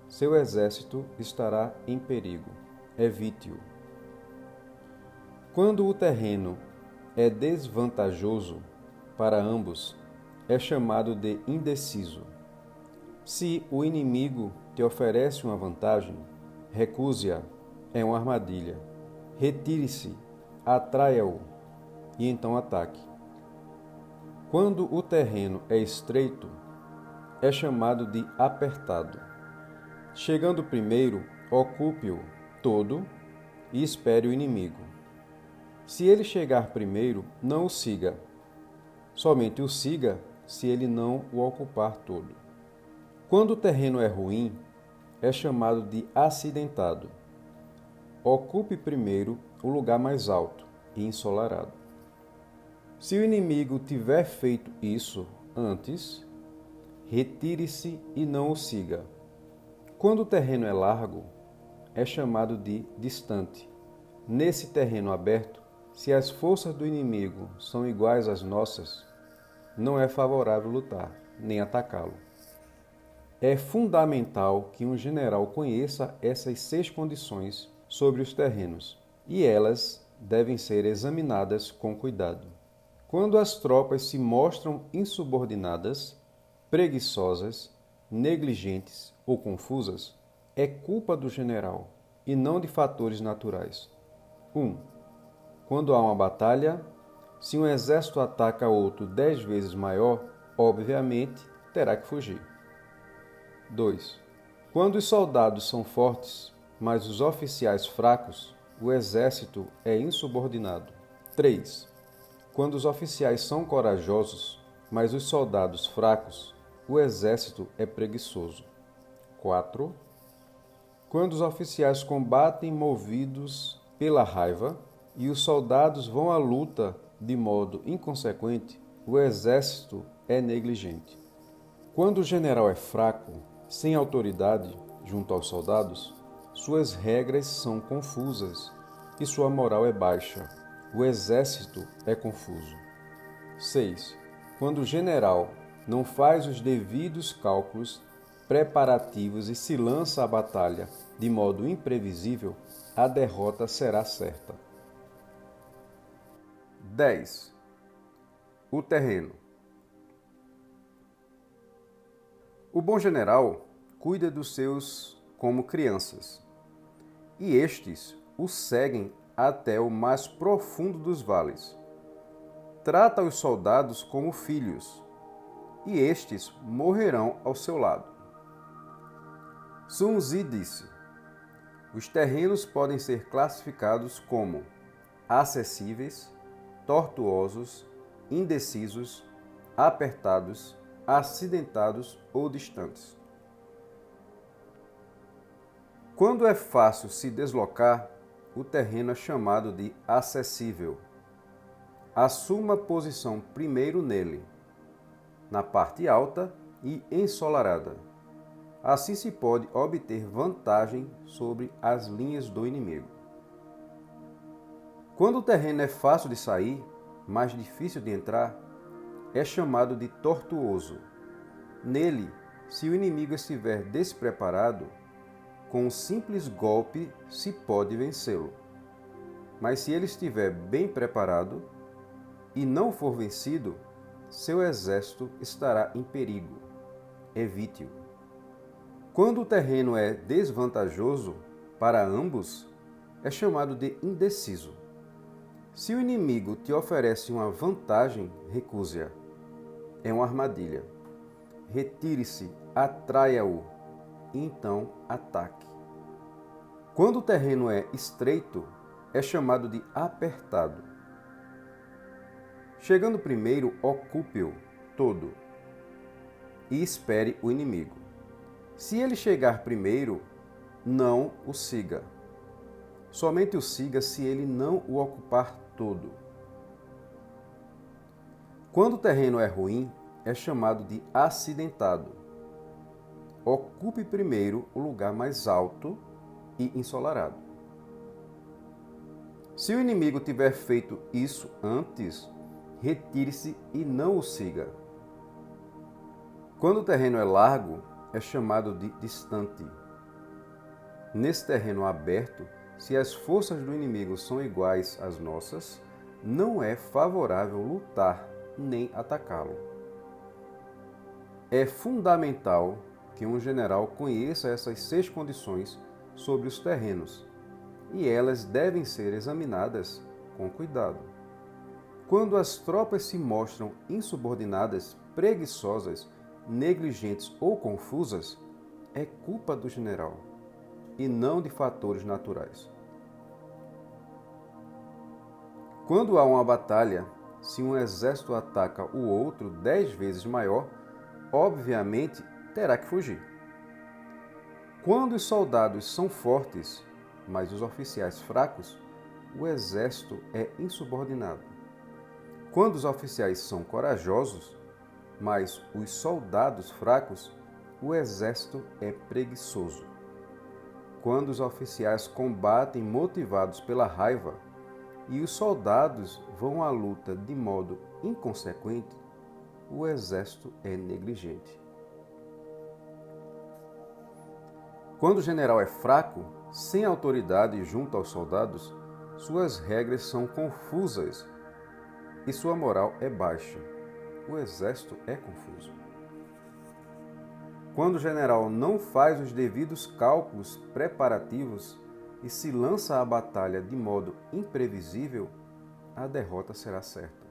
seu exército estará em perigo. Evite-o. Quando o terreno é desvantajoso para ambos, é chamado de indeciso. Se o inimigo te oferece uma vantagem, recuse-a, é uma armadilha. Retire-se, atraia-o e então ataque. Quando o terreno é estreito, é chamado de apertado. Chegando primeiro, ocupe-o todo e espere o inimigo. Se ele chegar primeiro, não o siga. Somente o siga se ele não o ocupar todo. Quando o terreno é ruim, é chamado de acidentado. Ocupe primeiro o lugar mais alto e ensolarado. Se o inimigo tiver feito isso antes, retire-se e não o siga. Quando o terreno é largo, é chamado de distante. Nesse terreno aberto, se as forças do inimigo são iguais às nossas, não é favorável lutar, nem atacá-lo. É fundamental que um general conheça essas 6 condições sobre os terrenos, e elas devem ser examinadas com cuidado. Quando as tropas se mostram insubordinadas, preguiçosas, negligentes ou confusas, é culpa do general e não de fatores naturais. 1. Quando há uma batalha, se um exército ataca outro 10 vezes maior, obviamente terá que fugir. 2. Quando os soldados são fortes, mas os oficiais fracos, o exército é insubordinado. 3. Quando os oficiais são corajosos, mas os soldados fracos, o exército é preguiçoso. 4. Quando os oficiais combatem movidos pela raiva e os soldados vão à luta de modo inconsequente, o exército é negligente. Quando o general é fraco, sem autoridade junto aos soldados, suas regras são confusas e sua moral é baixa. O exército é confuso. 6. Quando o general não faz os devidos cálculos preparativos e se lança à batalha de modo imprevisível, a derrota será certa. 10. O terreno. O bom general cuida dos seus como crianças, e estes o seguem até o mais profundo dos vales. Trata os soldados como filhos, e estes morrerão ao seu lado. Sun Tzu disse: os terrenos podem ser classificados como acessíveis, tortuosos, indecisos, apertados, acidentados ou distantes. Quando é fácil se deslocar, o terreno é chamado de acessível. Assuma posição primeiro nele, na parte alta e ensolarada. Assim se pode obter vantagem sobre as linhas do inimigo. Quando o terreno é fácil de sair, mas difícil de entrar, é chamado de tortuoso. Nele, se o inimigo estiver despreparado, com um simples golpe se pode vencê-lo. Mas se ele estiver bem preparado e não for vencido, seu exército estará em perigo. Evite-o. Quando o terreno é desvantajoso para ambos, é chamado de indeciso. Se o inimigo te oferece uma vantagem, recuse-a. É uma armadilha. Retire-se, atraia-o e então ataque. Quando o terreno é estreito, é chamado de apertado. Chegando primeiro, ocupe-o todo e espere o inimigo. Se ele chegar primeiro, não o siga. Somente o siga se ele não o ocupar todo. Quando o terreno é ruim, é chamado de acidentado. Ocupe primeiro o lugar mais alto e ensolarado. Se o inimigo tiver feito isso antes, retire-se e não o siga. Quando o terreno é largo, é chamado de distante. Nesse terreno aberto, se as forças do inimigo são iguais às nossas, não é favorável lutar nem atacá-lo. É fundamental que um general conheça essas 6 condições sobre os terrenos, e elas devem ser examinadas com cuidado. Quando as tropas se mostram insubordinadas, preguiçosas, negligentes ou confusas, é culpa do general e não de fatores naturais. Quando há uma batalha, se um exército ataca o outro 10 vezes maior, obviamente terá que fugir. Quando os soldados são fortes, mas os oficiais fracos, o exército é insubordinado. Quando os oficiais são corajosos, mas os soldados fracos, o exército é preguiçoso. Quando os oficiais combatem motivados pela raiva e os soldados vão à luta de modo inconsequente, o exército é negligente. Quando o general é fraco, sem autoridade junto aos soldados, suas regras são confusas e sua moral é baixa. O exército é confuso. Quando o general não faz os devidos cálculos preparativos e se lança à batalha de modo imprevisível, a derrota será certa.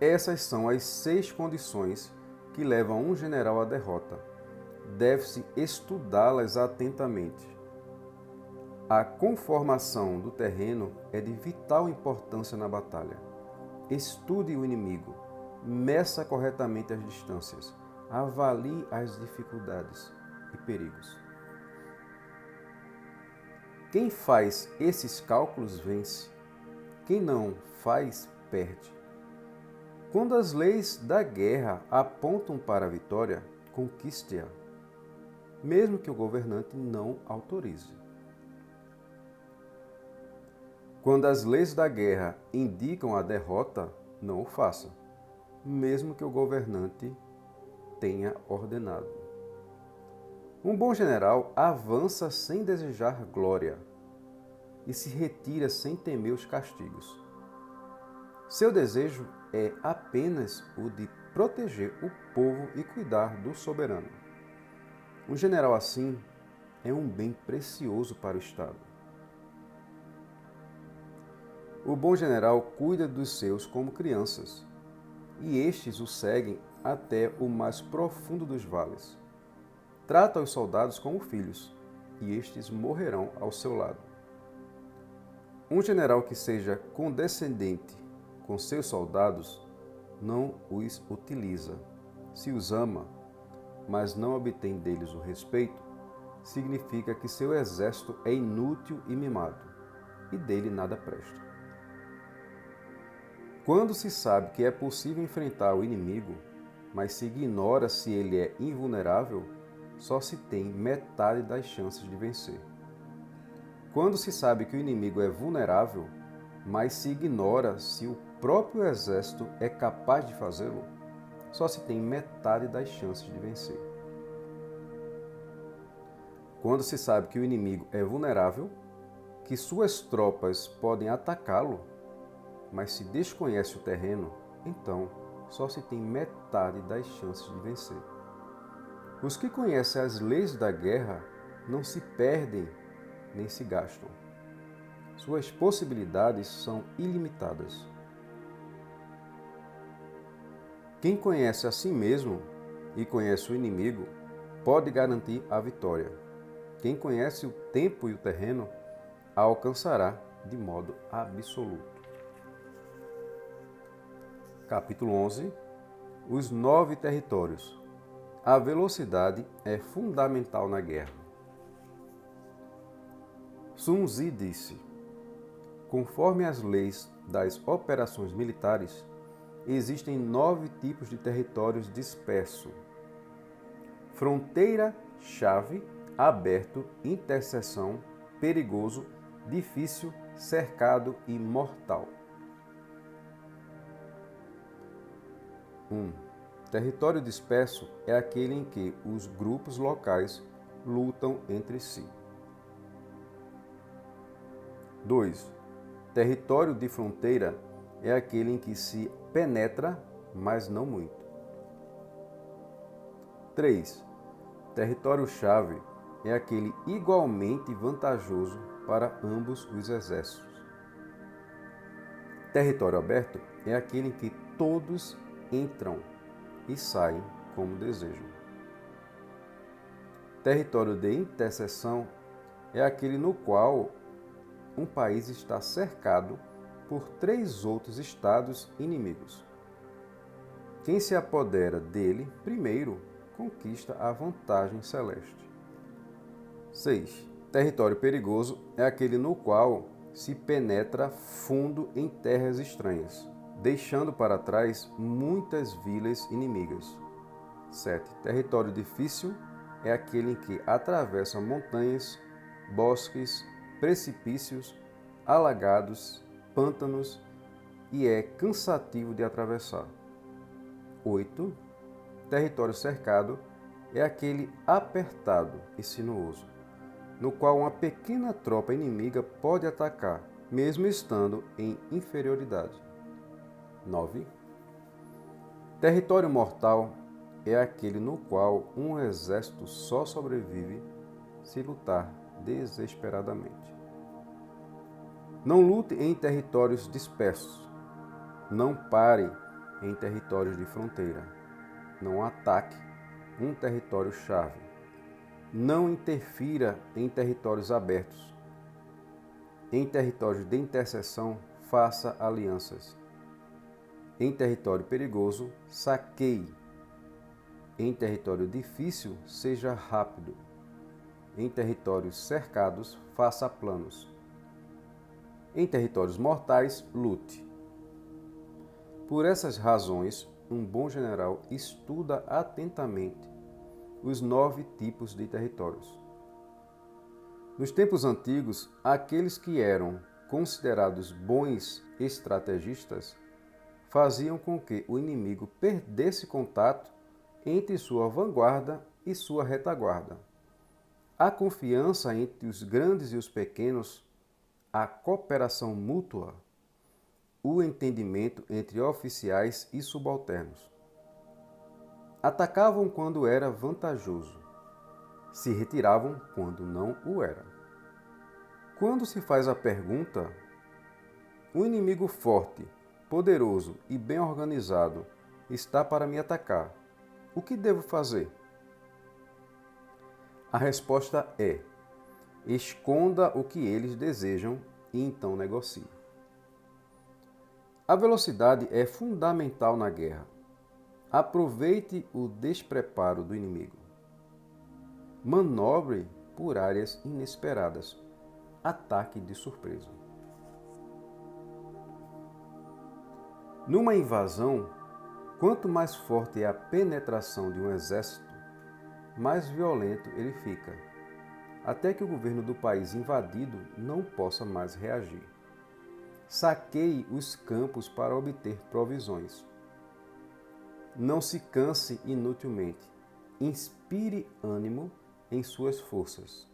Essas são as 6 condições que levam um general à derrota. Deve-se estudá-las atentamente. A conformação do terreno é de vital importância na batalha. Estude o inimigo, meça corretamente as distâncias, avalie as dificuldades e perigos. Quem faz esses cálculos vence, quem não faz, perde. Quando as leis da guerra apontam para a vitória, conquiste-a, mesmo que o governante não autorize. Quando as leis da guerra indicam a derrota, não o faça, mesmo que o governante tenha ordenado. Um bom general avança sem desejar glória e se retira sem temer os castigos. Seu desejo é apenas o de proteger o povo e cuidar do soberano. Um general assim é um bem precioso para o Estado. O bom general cuida dos seus como crianças, e estes o seguem até o mais profundo dos vales. Trata os soldados como filhos, e estes morrerão ao seu lado. Um general que seja condescendente com seus soldados não os utiliza. Se os ama, mas não obtém deles o respeito, significa que seu exército é inútil e mimado, e dele nada presta. Quando se sabe que é possível enfrentar o inimigo, mas se ignora se ele é invulnerável, só se tem metade das chances de vencer. Quando se sabe que o inimigo é vulnerável, mas se ignora se o próprio exército é capaz de fazê-lo, só se tem metade das chances de vencer. Quando se sabe que o inimigo é vulnerável, que suas tropas podem atacá-lo, mas se desconhece o terreno, então só se tem metade das chances de vencer. Os que conhecem as leis da guerra não se perdem nem se gastam. Suas possibilidades são ilimitadas. Quem conhece a si mesmo e conhece o inimigo pode garantir a vitória. Quem conhece o tempo e o terreno a alcançará de modo absoluto. Capítulo 11. Os 9 territórios. A velocidade é fundamental na guerra. Sun Tzu disse: conforme as leis das operações militares, existem 9 tipos de territórios dispersos: fronteira, chave, aberto, interseção, perigoso, difícil, cercado e mortal. 1. Território disperso é aquele em que os grupos locais lutam entre si. 2. Território de fronteira é aquele em que se penetra, mas não muito. 3. Território-chave é aquele igualmente vantajoso para ambos os exércitos. Território aberto é aquele em que todos entram e saem como desejam. Território de interseção é aquele no qual um país está cercado por 3 outros estados inimigos. Quem se apodera dele primeiro conquista a vantagem celeste. 6. Território perigoso é aquele no qual se penetra fundo em terras estranhas, deixando para trás muitas vilas inimigas. 7. Território difícil é aquele em que atravessa montanhas, bosques, precipícios, alagados, pântanos e é cansativo de atravessar. 8. Território cercado é aquele apertado e sinuoso, no qual uma pequena tropa inimiga pode atacar, mesmo estando em inferioridade. 9. Território mortal é aquele no qual um exército só sobrevive se lutar desesperadamente. Não lute em territórios dispersos. Não pare em territórios de fronteira. Não ataque um território-chave. Não interfira em territórios abertos. Em território de interseção, faça alianças. Em território perigoso, saqueie. Em território difícil, seja rápido. Em territórios cercados, faça planos. Em territórios mortais, lute. Por essas razões, um bom general estuda atentamente os 9 tipos de territórios. Nos tempos antigos, aqueles que eram considerados bons estrategistas faziam com que o inimigo perdesse contato entre sua vanguarda e sua retaguarda. A confiança entre os grandes e os pequenos, a cooperação mútua, o entendimento entre oficiais e subalternos. Atacavam quando era vantajoso, se retiravam quando não o era. Quando se faz a pergunta, um inimigo forte, poderoso e bem organizado está para me atacar, o que devo fazer? A resposta é: esconda o que eles desejam e então negocie. A velocidade é fundamental na guerra. Aproveite o despreparo do inimigo. Manobre por áreas inesperadas. Ataque de surpresa. Numa invasão, quanto mais forte é a penetração de um exército, mais violento ele fica, até que o governo do país invadido não possa mais reagir. Saqueie os campos para obter provisões. Não se canse inutilmente. Inspire ânimo em suas forças.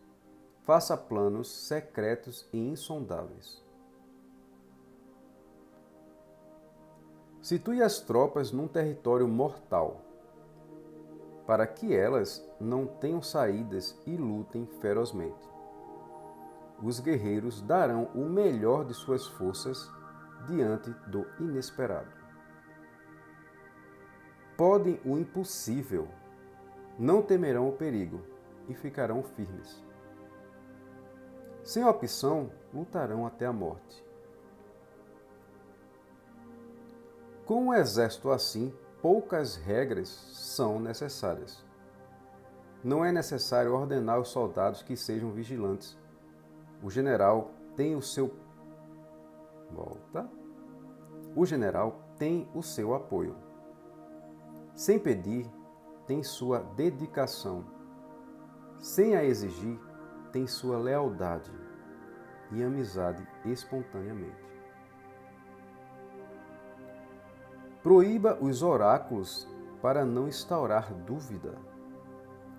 Faça planos secretos e insondáveis. Situe as tropas num território mortal, para que elas não tenham saídas e lutem ferozmente. Os guerreiros darão o melhor de suas forças diante do inesperado. Podem o impossível, não temerão o perigo e ficarão firmes. Sem opção, lutarão até a morte. Com um exército assim, poucas regras são necessárias. Não é necessário ordenar aos soldados que sejam vigilantes. O general tem o seu apoio. Sem pedir, tem sua dedicação. Sem a exigir, tem sua lealdade e amizade espontaneamente. Proíba os oráculos para não instaurar dúvida.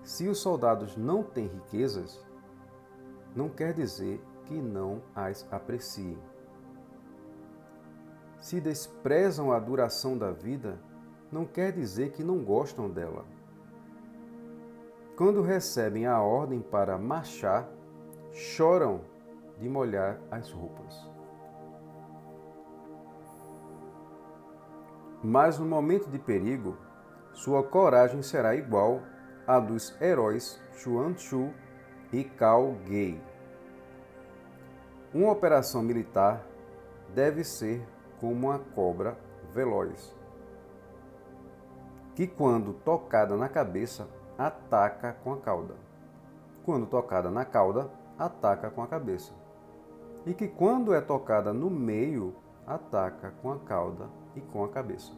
Se os soldados não têm riquezas, não quer dizer que não as apreciem. Se desprezam a duração da vida, não quer dizer que não gostam dela. Quando recebem a ordem para marchar, choram de molhar as roupas. Mas no momento de perigo, sua coragem será igual à dos heróis Xuan Tzu e Cao Gay. Uma operação militar deve ser como uma cobra veloz, que quando tocada na cabeça, ataca com a cauda. Quando tocada na cauda, ataca com a cabeça. E que quando é tocada no meio, ataca com a cauda e com a cabeça.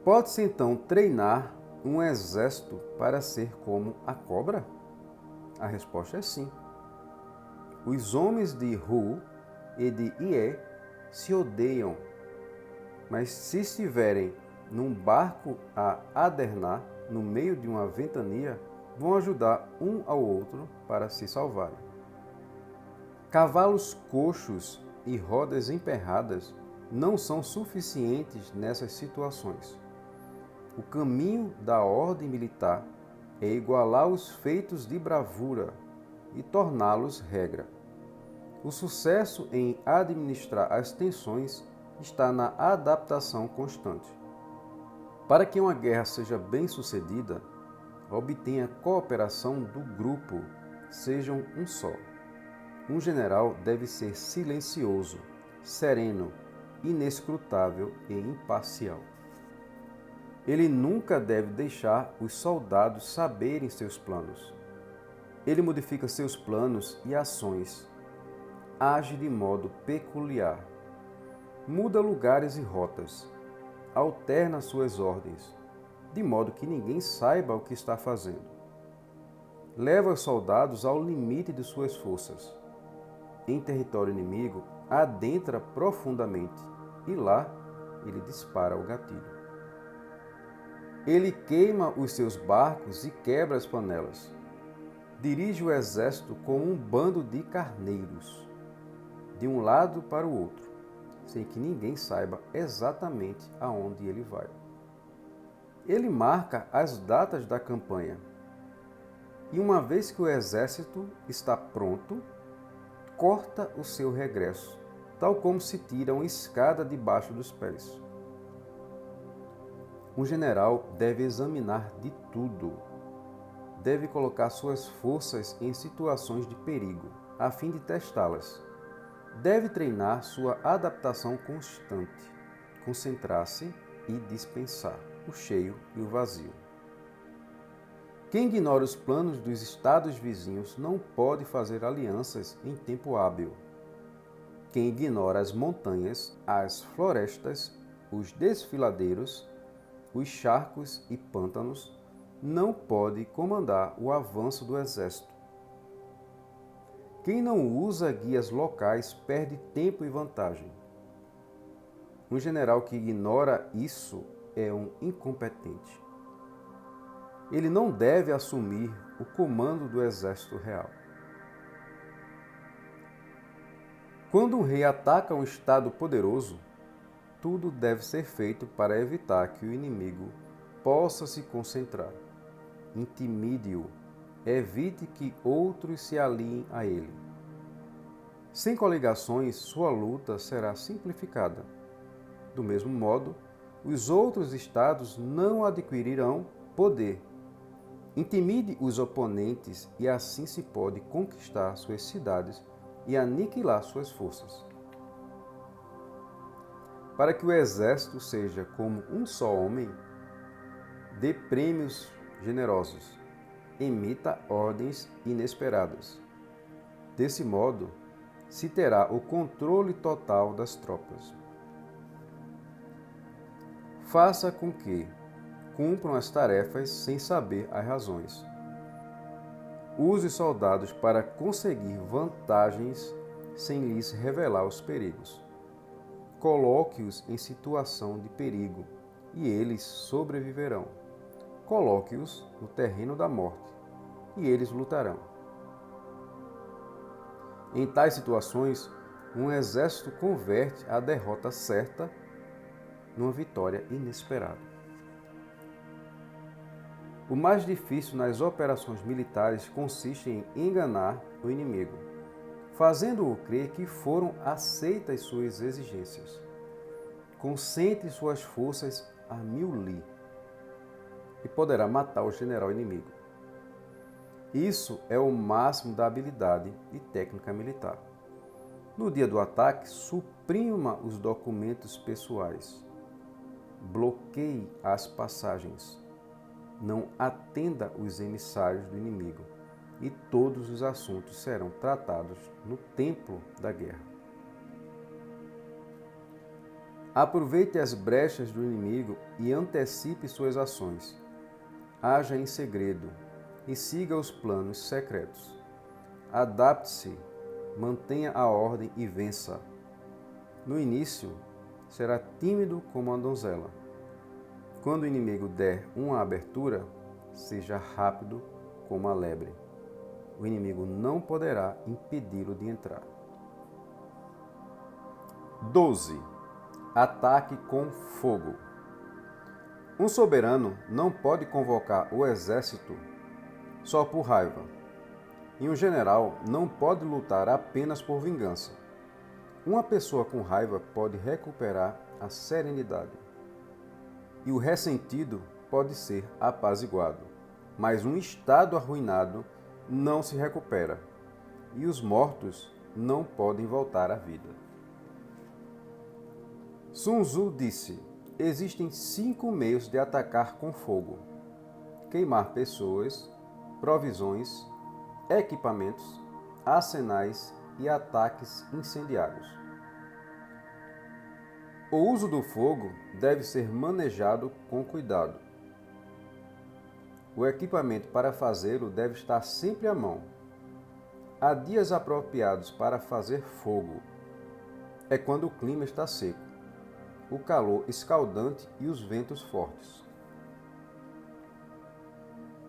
Pode-se então treinar um exército para ser como a cobra? A resposta é sim. Os homens de Hu e de Ie se odeiam, mas se estiverem num barco a adernar no meio de uma ventania, vão ajudar um ao outro para se salvarem. Cavalos coxos e rodas emperradas não são suficientes nessas situações. O caminho da ordem militar é igualar os feitos de bravura e torná-los regra. O sucesso em administrar as tensões está na adaptação constante. Para que uma guerra seja bem-sucedida, obtenha a cooperação do grupo sejam um só. Um general deve ser silencioso, sereno, inescrutável e imparcial. Ele nunca deve deixar os soldados saberem seus planos. Ele modifica seus planos e ações. Age de modo peculiar. Muda lugares e rotas. Alterna suas ordens, de modo que ninguém saiba o que está fazendo. Leva os soldados ao limite de suas forças. Em território inimigo, adentra profundamente e lá ele dispara o gatilho. Ele queima os seus barcos e quebra as panelas. Dirige o exército como um bando de carneiros, de um lado para o outro, sem que ninguém saiba exatamente aonde ele vai. Ele marca as datas da campanha. E uma vez que o exército está pronto, corta o seu regresso, tal como se tira uma escada debaixo dos pés. Um general deve examinar de tudo. Deve colocar suas forças em situações de perigo, a fim de testá-las. Deve treinar sua adaptação constante, concentrar-se e dispensar o cheio e o vazio. Quem ignora os planos dos estados vizinhos não pode fazer alianças em tempo hábil. Quem ignora as montanhas, as florestas, os desfiladeiros, os charcos e pântanos, não pode comandar o avanço do exército. Quem não usa guias locais perde tempo e vantagem. Um general que ignora isso é um incompetente. Ele não deve assumir o comando do exército real. Quando um rei ataca um estado poderoso, tudo deve ser feito para evitar que o inimigo possa se concentrar. Intimide-o, evite que outros se aliem a ele. Sem coligações, sua luta será simplificada. Do mesmo modo, os outros estados não adquirirão poder. Intimide os oponentes e assim se pode conquistar suas cidades e aniquilar suas forças. Para que o exército seja como um só homem, dê prêmios generosos, emita ordens inesperadas. Desse modo, se terá o controle total das tropas. Faça com que cumpram as tarefas sem saber as razões. Use os soldados para conseguir vantagens sem lhes revelar os perigos. Coloque-os em situação de perigo e eles sobreviverão. Coloque-os no terreno da morte e eles lutarão. Em tais situações, um exército converte a derrota certa numa vitória inesperada. O mais difícil nas operações militares consiste em enganar o inimigo, fazendo-o crer que foram aceitas suas exigências. Concentre suas forças a 1000 li e poderá matar o general inimigo. Isso é o máximo da habilidade e técnica militar. No dia do ataque, suprima os documentos pessoais. Bloqueie as passagens. Não atenda os emissários do inimigo e todos os assuntos serão tratados no templo da guerra. Aproveite as brechas do inimigo e antecipe suas ações. Haja em segredo e siga os planos secretos. Adapte-se, mantenha a ordem e vença. No início, será tímido como uma donzela. Quando o inimigo der uma abertura, seja rápido como a lebre. O inimigo não poderá impedi-lo de entrar. 12. Ataque com fogo. Um soberano não pode convocar o exército só por raiva. E um general não pode lutar apenas por vingança. Uma pessoa com raiva pode recuperar a serenidade. E o ressentido pode ser apaziguado. Mas um estado arruinado não se recupera, e os mortos não podem voltar à vida. Sun Tzu disse: existem 5 meios de atacar com fogo: queimar pessoas, provisões, equipamentos, arsenais e ataques incendiários. O uso do fogo deve ser manejado com cuidado. O equipamento para fazê-lo deve estar sempre à mão. Há dias apropriados para fazer fogo. É quando o clima está seco, o calor escaldante e os ventos fortes.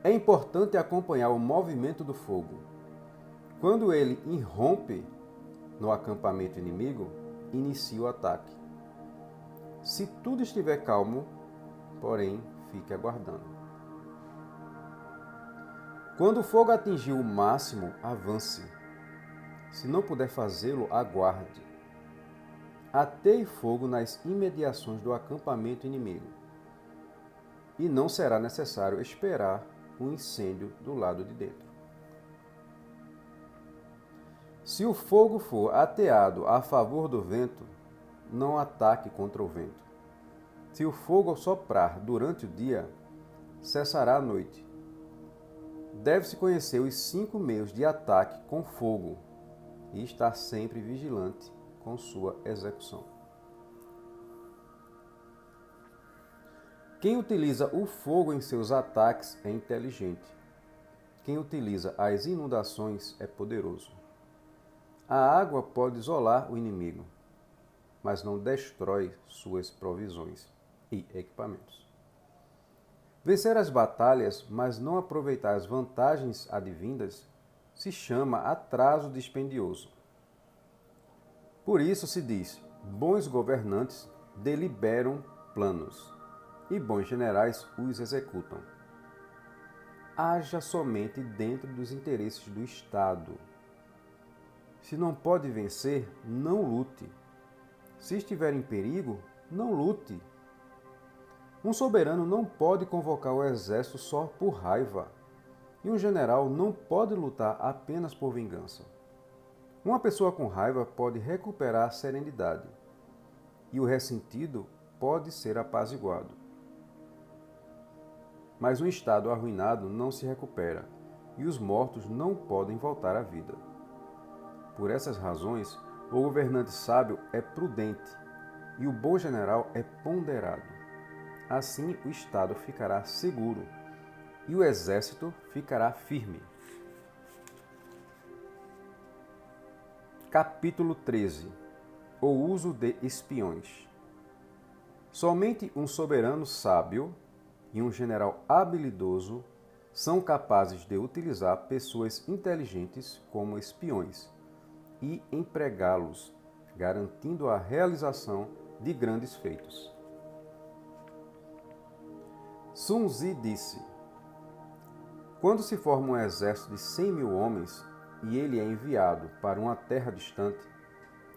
É importante acompanhar o movimento do fogo. Quando ele irrompe no acampamento inimigo, inicie o ataque. Se tudo estiver calmo, porém, fique aguardando. Quando o fogo atingir o máximo, avance. Se não puder fazê-lo, aguarde. Ateie fogo nas imediações do acampamento inimigo. E não será necessário esperar o incêndio do lado de dentro. Se o fogo for ateado a favor do vento, não ataque contra o vento. Se o fogo soprar durante o dia, cessará à noite. Deve-se conhecer os 5 meios de ataque com fogo e estar sempre vigilante com sua execução. Quem utiliza o fogo em seus ataques é inteligente. Quem utiliza as inundações é poderoso. A água pode isolar o inimigo, mas não destrói suas provisões e equipamentos. Vencer as batalhas, mas não aproveitar as vantagens advindas, se chama atraso dispendioso. Por isso se diz: bons governantes deliberam planos, e bons generais os executam. Haja somente dentro dos interesses do Estado. Se não pode vencer, não lute. Se estiver em perigo, não lute. Um soberano não pode convocar o exército só por raiva, e um general não pode lutar apenas por vingança. Uma pessoa com raiva pode recuperar a serenidade, e o ressentido pode ser apaziguado. Mas um estado arruinado não se recupera, e os mortos não podem voltar à vida. Por essas razões, o governante sábio é prudente, e o bom general é ponderado. Assim, o Estado ficará seguro e o exército ficará firme. Capítulo 13. O uso de espiões. Somente um soberano sábio e um general habilidoso são capazes de utilizar pessoas inteligentes como espiões e empregá-los, garantindo a realização de grandes feitos. Sun Tzu disse: quando se forma um exército de 100.000 homens e ele é enviado para uma terra distante,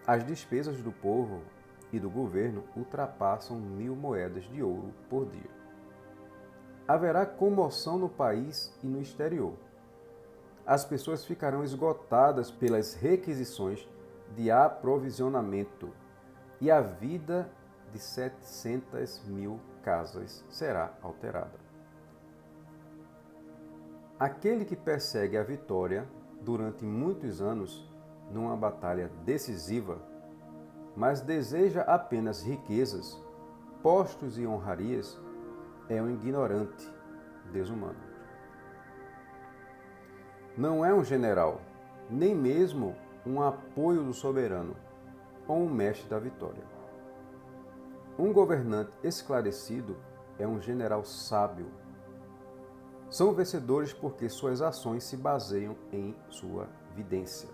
as despesas do povo e do governo ultrapassam 1.000 moedas de ouro por dia. Haverá comoção no país e no exterior. As pessoas ficarão esgotadas pelas requisições de aprovisionamento e a vida de 700.000 casas será alterada. Aquele que persegue a vitória durante muitos anos numa batalha decisiva, mas deseja apenas riquezas, postos e honrarias, é um ignorante desumano. Não é um general, nem mesmo um apoio do soberano ou um mestre da vitória. Um governante esclarecido é um general sábio. São vencedores porque suas ações se baseiam em sua vidência.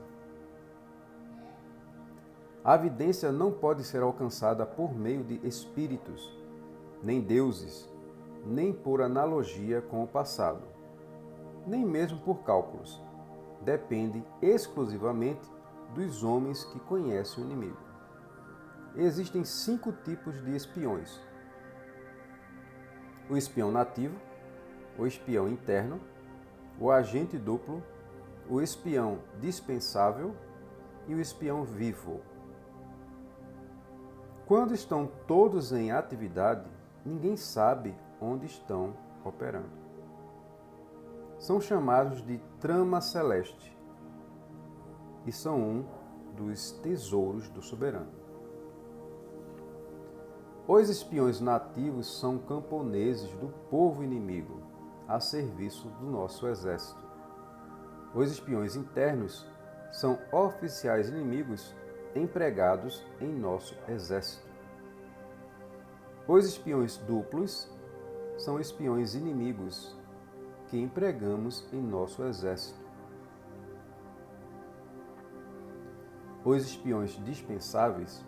A vidência não pode ser alcançada por meio de espíritos, nem deuses, nem por analogia com o passado, nem mesmo por cálculos. Depende exclusivamente dos homens que conhecem o inimigo. Existem 5 tipos de espiões: o espião nativo, o espião interno, o agente duplo, o espião dispensável e o espião vivo. Quando estão todos em atividade, ninguém sabe onde estão operando. São chamados de trama celeste e são um dos tesouros do soberano. Os espiões nativos são camponeses do povo inimigo, a serviço do nosso exército. Os espiões internos são oficiais inimigos empregados em nosso exército. Os espiões duplos são espiões inimigos que empregamos em nosso exército. Os espiões dispensáveis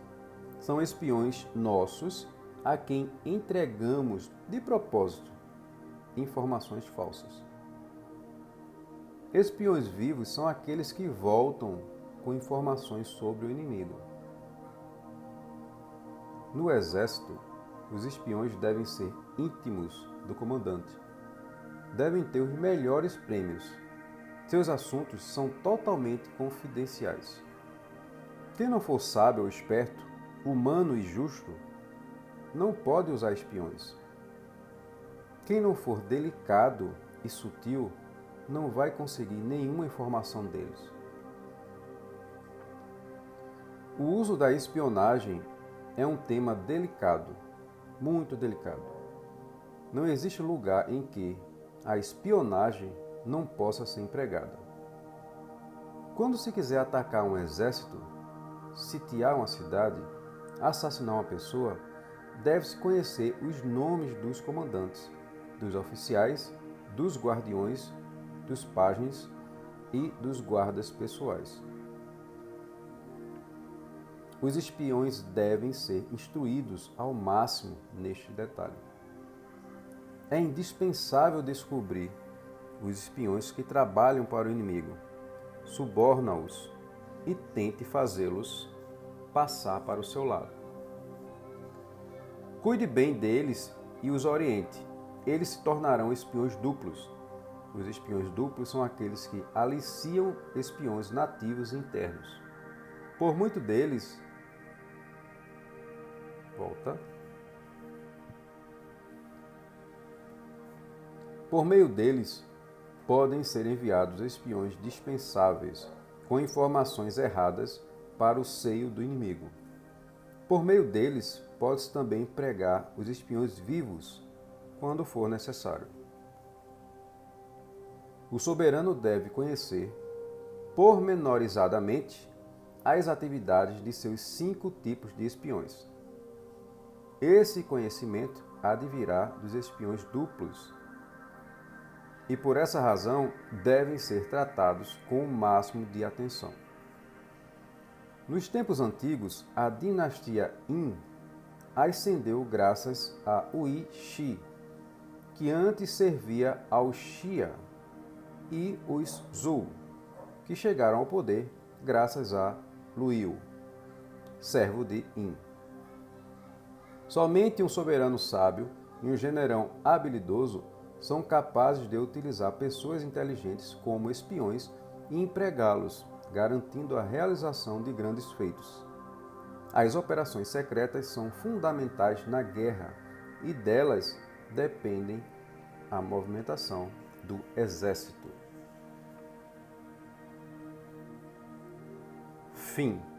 são espiões nossos a quem entregamos de propósito informações falsas. Espiões vivos são aqueles que voltam com informações sobre o inimigo. No exército, os espiões devem ser íntimos do comandante. Devem ter os melhores prêmios. Seus assuntos são totalmente confidenciais. Quem não for sábio ou esperto, humano e justo, não pode usar espiões. Quem não for delicado e sutil, não vai conseguir nenhuma informação deles. O uso da espionagem é um tema delicado, muito delicado. Não existe lugar em que a espionagem não possa ser empregada. Quando se quiser atacar um exército, sitiar uma cidade, assassinar uma pessoa, deve-se conhecer os nomes dos comandantes, dos oficiais, dos guardiões, dos pajens e dos guardas pessoais. Os espiões devem ser instruídos ao máximo neste detalhe. É indispensável descobrir os espiões que trabalham para o inimigo, suborna-os e tente fazê-los passar para o seu lado. Cuide bem deles e os oriente. Eles se tornarão espiões duplos. Os espiões duplos são aqueles que aliciam espiões nativos internos. Por muito deles, Por meio deles, podem ser enviados espiões dispensáveis, com informações erradas para o seio do inimigo. Por meio deles, pode-se também empregar os espiões vivos, quando for necessário. O soberano deve conhecer, pormenorizadamente, as atividades de seus 5 tipos de espiões. Esse conhecimento advirá dos espiões duplos, e por essa razão devem ser tratados com o máximo de atenção. Nos tempos antigos, a dinastia Yin ascendeu graças a Hui Shi, que antes servia ao Xia, e os Zhou, que chegaram ao poder graças a Luiu, servo de Yin. Somente um soberano sábio e um generão habilidoso são capazes de utilizar pessoas inteligentes como espiões e empregá-los, garantindo a realização de grandes feitos. As operações secretas são fundamentais na guerra e delas dependem a movimentação do exército. Fim.